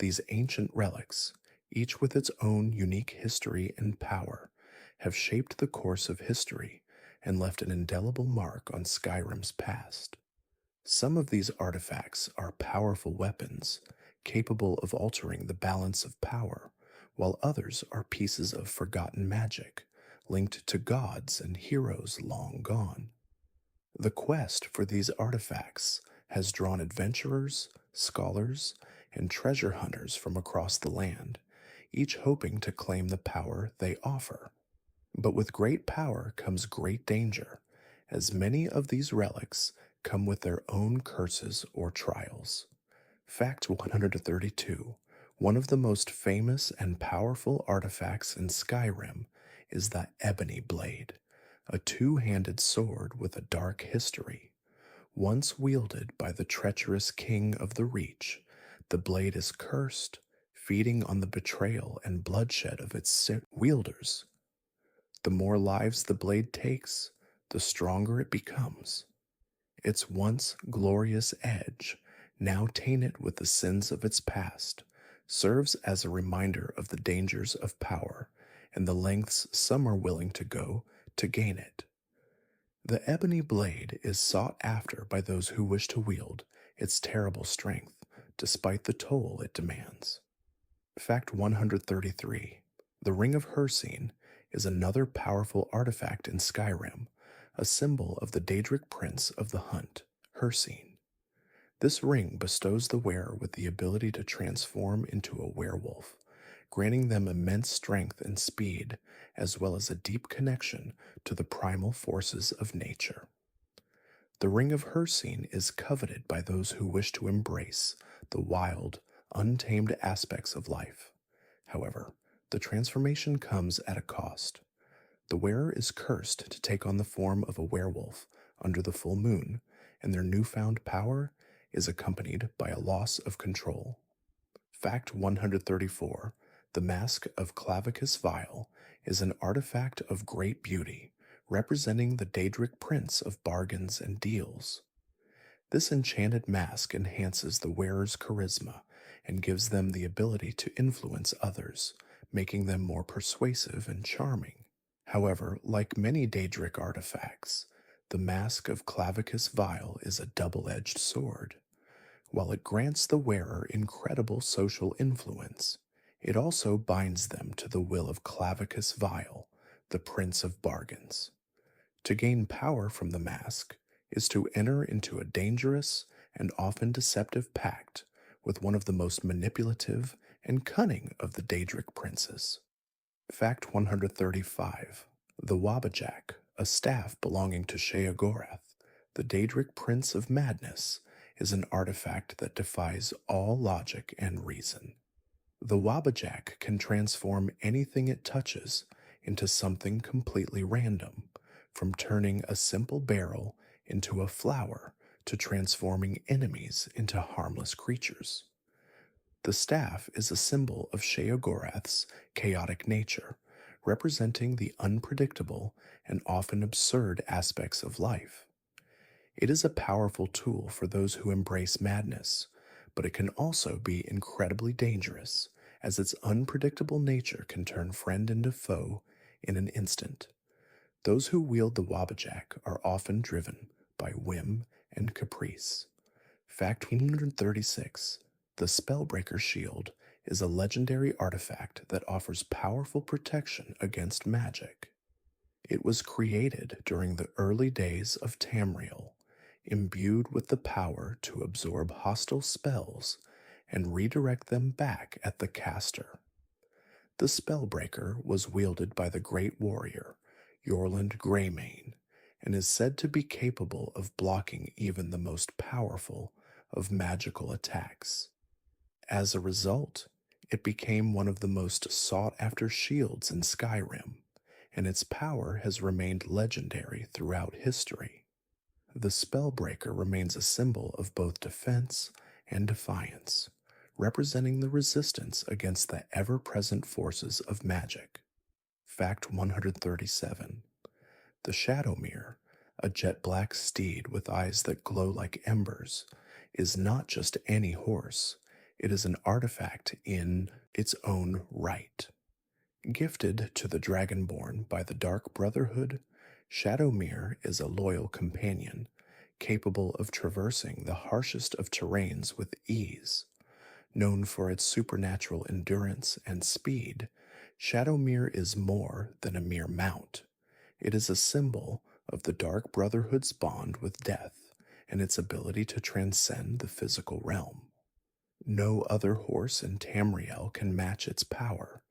These ancient relics, each with its own unique history and power, have shaped the course of history and left an indelible mark on Skyrim's past. Some of these artifacts are powerful weapons, capable of altering the balance of power, while others are pieces of forgotten magic, linked to gods and heroes long gone. The quest for these artifacts has drawn adventurers, scholars, and treasure hunters from across the land, each hoping to claim the power they offer. But with great power comes great danger, as many of these relics come with their own curses or trials. Fact 132. One of the most famous and powerful artifacts in Skyrim is the Ebony Blade, a two-handed sword with a dark history. Once wielded by the treacherous king of the Reach, the blade is cursed, feeding on the betrayal and bloodshed of its wielders. The more lives the blade takes, the stronger it becomes. Its once glorious edge, now tainted with the sins of its past, serves as a reminder of the dangers of power and the lengths some are willing to go to gain it. The ebony blade is sought after by those who wish to wield its terrible strength, despite the toll it demands. Fact 133. The Ring of Hircine is another powerful artifact in Skyrim, a symbol of the Daedric Prince of the Hunt, Hircine. This ring bestows the wearer with the ability to transform into a werewolf, granting them immense strength and speed, as well as a deep connection to the primal forces of nature. The Ring of Hircine is coveted by those who wish to embrace the wild, untamed aspects of life. However, the transformation comes at a cost. The wearer is cursed to take on the form of a werewolf under the full moon, and their newfound power is accompanied by a loss of control. Fact 134. The Mask of Clavicus Vile is an artifact of great beauty, representing the Daedric Prince of bargains and deals. This enchanted mask enhances the wearer's charisma and gives them the ability to influence others, making them more persuasive and charming. However, like many Daedric artifacts, the Mask of Clavicus Vile is a double-edged sword. While it grants the wearer incredible social influence, it also binds them to the will of Clavicus Vile, the Prince of Bargains. To gain power from the mask is to enter into a dangerous and often deceptive pact with one of the most manipulative and cunning of the Daedric princes. Fact 135. The Wabbajack, a staff belonging to Sheogorath, the Daedric Prince of Madness, is an artifact that defies all logic and reason. The Wabbajack can transform anything it touches into something completely random, from turning a simple barrel into a flower to transforming enemies into harmless creatures. The staff is a symbol of Sheogorath's chaotic nature, representing the unpredictable and often absurd aspects of life. It is a powerful tool for those who embrace madness, but it can also be incredibly dangerous, as its unpredictable nature can turn friend into foe in an instant. Those who wield the Wabbajack are often driven by whim and caprice. Fact 136. The Spellbreaker Shield is a legendary artifact that offers powerful protection against magic. It was created during the early days of Tamriel, imbued with the power to absorb hostile spells and redirect them back at the caster. The Spellbreaker was wielded by the great warrior, Yorland Greymane, and is said to be capable of blocking even the most powerful of magical attacks. As a result, it became one of the most sought-after shields in Skyrim, and its power has remained legendary throughout history. The Spellbreaker remains a symbol of both defense and defiance, representing the resistance against the ever present forces of magic. Fact 137. The Shadowmere, a jet black steed with eyes that glow like embers, is not just any horse, it is an artifact in its own right. Gifted to the Dragonborn by the Dark Brotherhood, Shadowmere is a loyal companion, capable of traversing the harshest of terrains with ease. Known for its supernatural endurance and speed, Shadowmere is more than a mere mount. It is a symbol of the Dark Brotherhood's bond with death and its ability to transcend the physical realm. No other horse in Tamriel can match its power,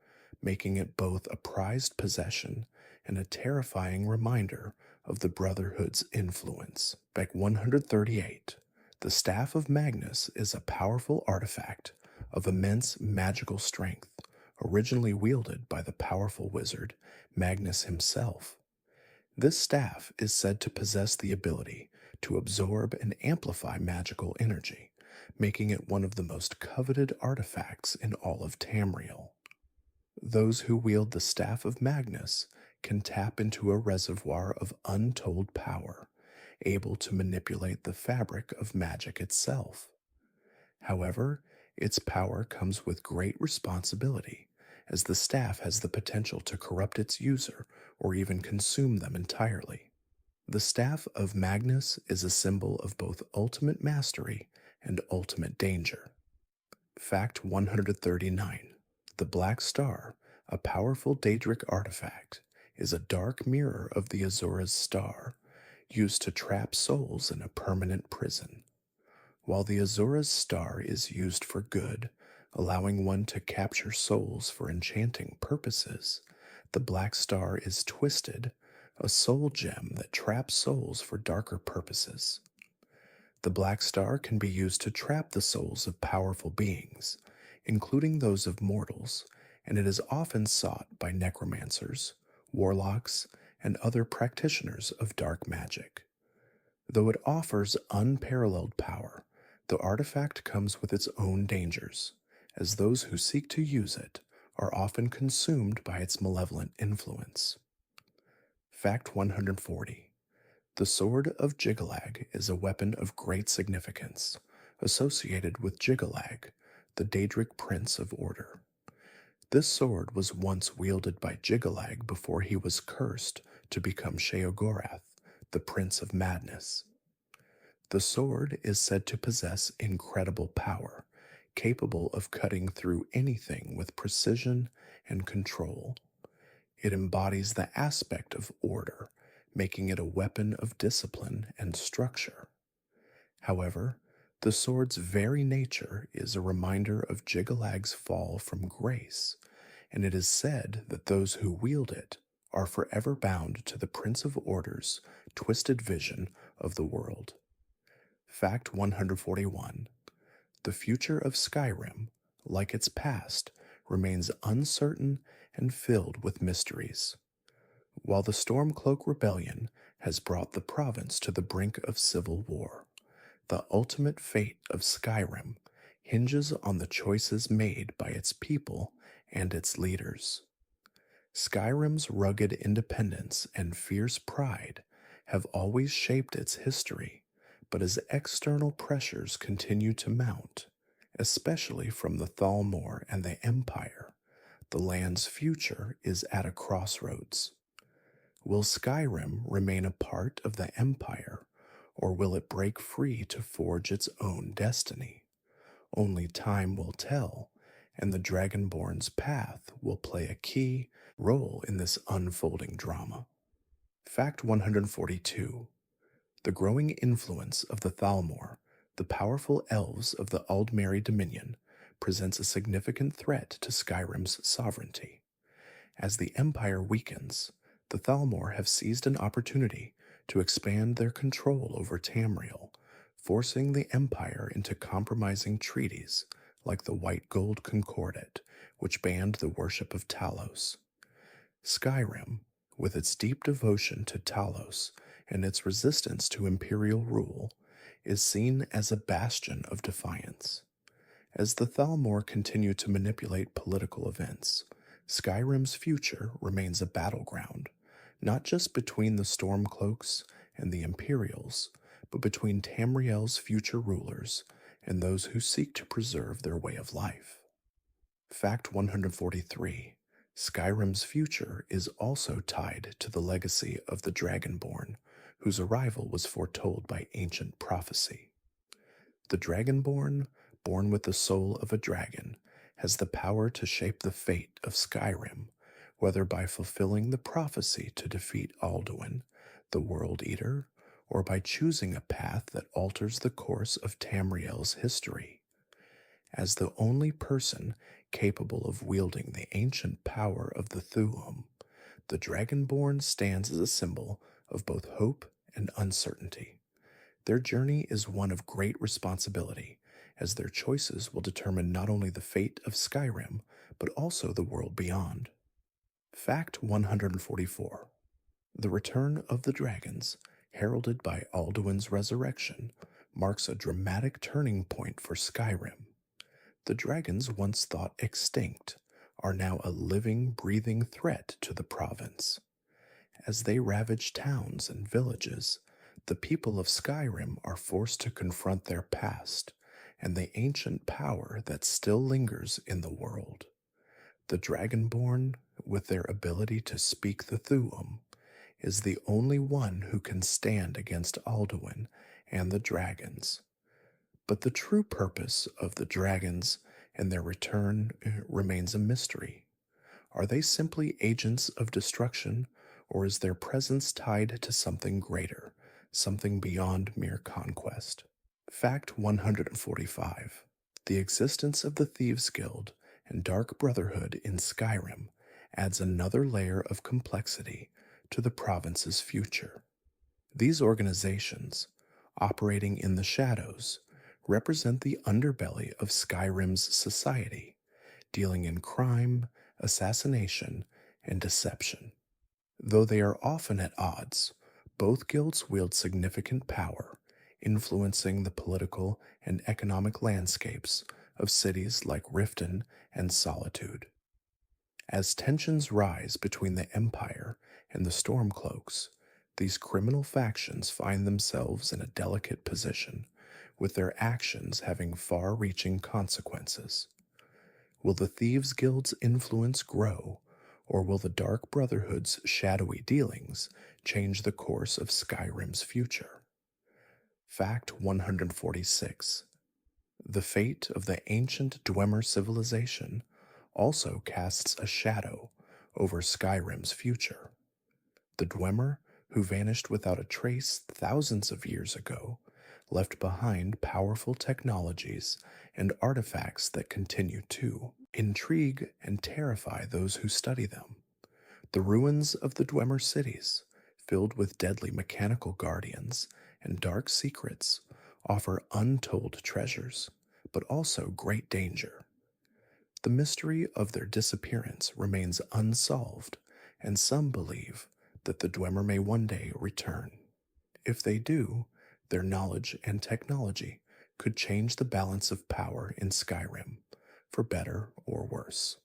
making it both a prized possession and a terrifying reminder of the Brotherhood's influence. Fact 138. The Staff of Magnus is a powerful artifact of immense magical strength, originally wielded by the powerful wizard Magnus himself. This staff is said to possess the ability to absorb and amplify magical energy, making it one of the most coveted artifacts in all of Tamriel. Those who wield the Staff of Magnus can tap into a reservoir of untold power, able to manipulate the fabric of magic itself. However, its power comes with great responsibility, as the staff has the potential to corrupt its user or even consume them entirely. The Staff of Magnus is a symbol of both ultimate mastery and ultimate danger. Fact 139. The Black Star, a powerful Daedric artifact, is a dark mirror of the Azura's star, used to trap souls in a permanent prison. While the Azura's star is used for good, allowing one to capture souls for enchanting purposes, the Black Star is twisted, a soul gem that traps souls for darker purposes. The Black Star can be used to trap the souls of powerful beings, including those of mortals, and it is often sought by necromancers, warlocks, and other practitioners of dark magic. Though it offers unparalleled power, the artifact comes with its own dangers, as those who seek to use it are often consumed by its malevolent influence. Fact 140. The Sword of Jiggalag is a weapon of great significance, associated with Jiggalag, the Daedric Prince of Order. This sword was once wielded by Jiggalag before he was cursed to become Sheogorath, the Prince of Madness. The sword is said to possess incredible power, capable of cutting through anything with precision and control. It embodies the aspect of order, making it a weapon of discipline and structure. However, the sword's very nature is a reminder of Jiggalag's fall from grace, and it is said that those who wield it are forever bound to the Prince of Order's twisted vision of the world. Fact 141. The future of Skyrim, like its past, remains uncertain and filled with mysteries. While the Stormcloak Rebellion has brought the province to the brink of civil war, the ultimate fate of Skyrim hinges on the choices made by its people and its leaders. Skyrim's rugged independence and fierce pride have always shaped its history, but as external pressures continue to mount, especially from the Thalmor and the Empire, the land's future is at a crossroads. Will Skyrim remain a part of the Empire, or will it break free to forge its own destiny? Only time will tell, and the Dragonborn's path will play a key role in this unfolding drama. Fact 142. The growing influence of the Thalmor, the powerful elves of the Aldmeri Dominion, presents a significant threat to Skyrim's sovereignty. As the Empire weakens, the Thalmor have seized an opportunity to expand their control over Tamriel, forcing the Empire into compromising treaties like the White Gold Concordat, which banned the worship of Talos. Skyrim, with its deep devotion to Talos and its resistance to imperial rule, is seen as a bastion of defiance. As the Thalmor continue to manipulate political events, Skyrim's future remains a battleground, not just between the Stormcloaks and the Imperials, but between Tamriel's future rulers and those who seek to preserve their way of life. Fact 143: Skyrim's future is also tied to the legacy of the Dragonborn, whose arrival was foretold by ancient prophecy. The Dragonborn, born with the soul of a dragon, has the power to shape the fate of Skyrim, whether by fulfilling the prophecy to defeat Alduin, the World Eater, or by choosing a path that alters the course of Tamriel's history. As the only person capable of wielding the ancient power of the Thu'um, the Dragonborn stands as a symbol of both hope and uncertainty. Their journey is one of great responsibility, as their choices will determine not only the fate of Skyrim, but also the world beyond. Fact 144: The return of the dragons, heralded by Alduin's resurrection, marks a dramatic turning point for Skyrim. The dragons, once thought extinct, are now a living, breathing threat to the province. As they ravage towns and villages, the people of Skyrim are forced to confront their past and the ancient power that still lingers in the world. The Dragonborn, with their ability to speak the Thu'um, is the only one who can stand against Alduin and the dragons. But the true purpose of the dragons and their return remains a mystery. Are they simply agents of destruction, or is their presence tied to something greater, something beyond mere conquest? Fact 145: The existence of the Thieves' Guild and Dark Brotherhood in Skyrim adds another layer of complexity to the province's future. These organizations, operating in the shadows, represent the underbelly of Skyrim's society, dealing in crime, assassination, and deception. Though they are often at odds, both guilds wield significant power, influencing the political and economic landscapes of cities like Riften and Solitude. As tensions rise between the Empire and the Stormcloaks, these criminal factions find themselves in a delicate position, with their actions having far-reaching consequences. Will the Thieves' Guild's influence grow, or will the Dark Brotherhood's shadowy dealings change the course of Skyrim's future? Fact 146: The fate of the ancient Dwemer civilization also casts a shadow over Skyrim's future. The Dwemer, who vanished without a trace thousands of years ago, left behind powerful technologies and artifacts that continue to intrigue and terrify those who study them. The ruins of the Dwemer cities, filled with deadly mechanical guardians and dark secrets, offer untold treasures, but also great danger. The mystery of their disappearance remains unsolved, and some believe that the Dwemer may one day return. If they do, their knowledge and technology could change the balance of power in Skyrim, for better or worse.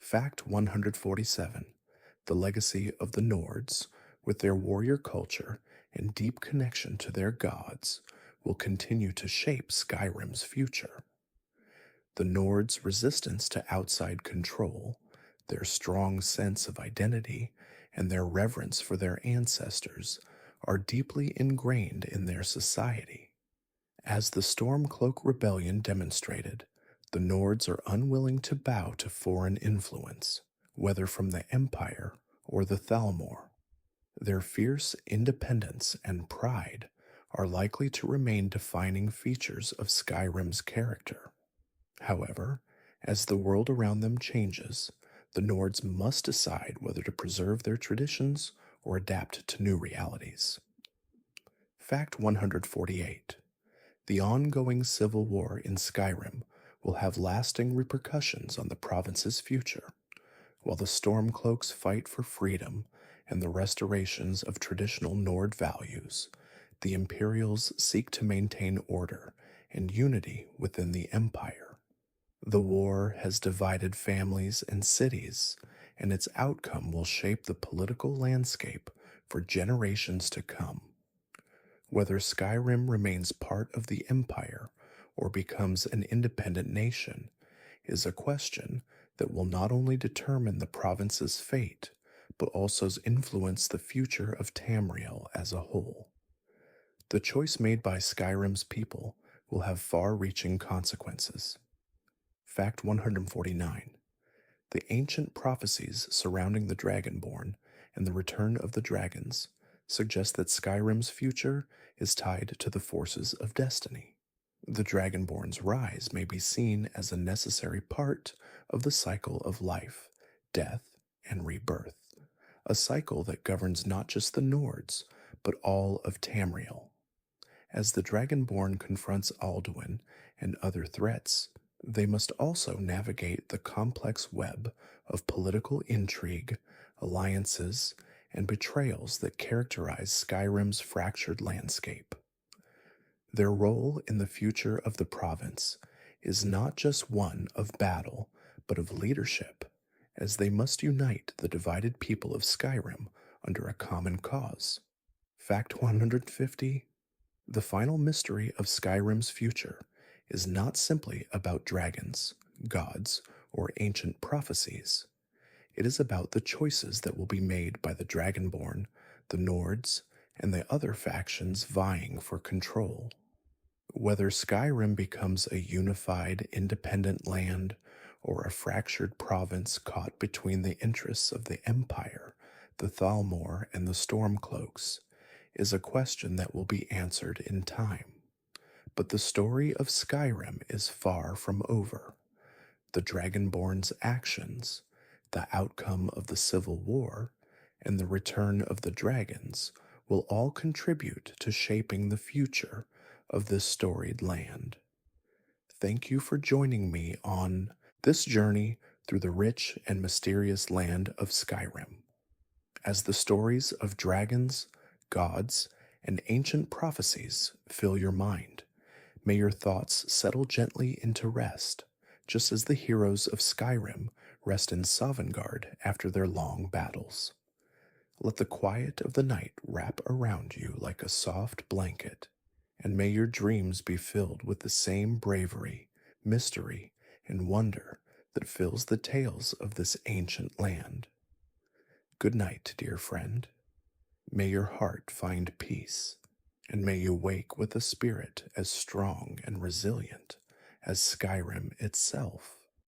Fact 147: The legacy of the Nords, with their warrior culture and deep connection to their gods, will continue to shape Skyrim's future. The Nords' resistance to outside control, their strong sense of identity, and their reverence for their ancestors are deeply ingrained in their society. As the Stormcloak Rebellion demonstrated, the Nords are unwilling to bow to foreign influence, whether from the Empire or the Thalmor. Their fierce independence and pride are likely to remain defining features of Skyrim's character. However, as the world around them changes, the Nords must decide whether to preserve their traditions or adapt to new realities. Fact 148: The ongoing civil war in Skyrim will have lasting repercussions on the province's future. While the Stormcloaks fight for freedom and the restorations of traditional Nord values, the Imperials seek to maintain order and unity within the Empire. The war has divided families and cities, and its outcome will shape the political landscape for generations to come. Whether Skyrim remains part of the Empire or becomes an independent nation is a question that will not only determine the province's fate, but also influence the future of Tamriel as a whole. The choice made by Skyrim's people will have far reaching consequences. Fact 149. The ancient prophecies surrounding the Dragonborn and the return of the dragons suggest that Skyrim's future is tied to the forces of destiny. The Dragonborn's rise may be seen as a necessary part of the cycle of life, death, and rebirth, a cycle that governs not just the Nords, but all of Tamriel. As the Dragonborn confronts Alduin and other threats, they must also navigate the complex web of political intrigue, alliances, and betrayals that characterize Skyrim's fractured landscape. Their role in the future of the province is not just one of battle, but of leadership, as they must unite the divided people of Skyrim under a common cause. Fact 150. The final mystery of Skyrim's future is not simply about dragons, gods, or ancient prophecies. It is about the choices that will be made by the Dragonborn, the Nords, and the other factions vying for control. Whether Skyrim becomes a unified, independent land or a fractured province caught between the interests of the Empire, the Thalmor, and the Stormcloaks, is a question that will be answered in time. But the story of Skyrim is far from over. The Dragonborn's actions, the outcome of the Civil War, and the return of the dragons will all contribute to shaping the future of this storied land. Thank you for joining me on this journey through the rich and mysterious land of Skyrim. As the stories of dragons, gods, and ancient prophecies fill your mind, may your thoughts settle gently into rest, just as the heroes of Skyrim rest in Sovngarde after their long battles. Let the quiet of the night wrap around you like a soft blanket, and may your dreams be filled with the same bravery, mystery, and wonder that fills the tales of this ancient land. Good night, dear friend. May your heart find peace, and may you wake with a spirit as strong and resilient as Skyrim itself.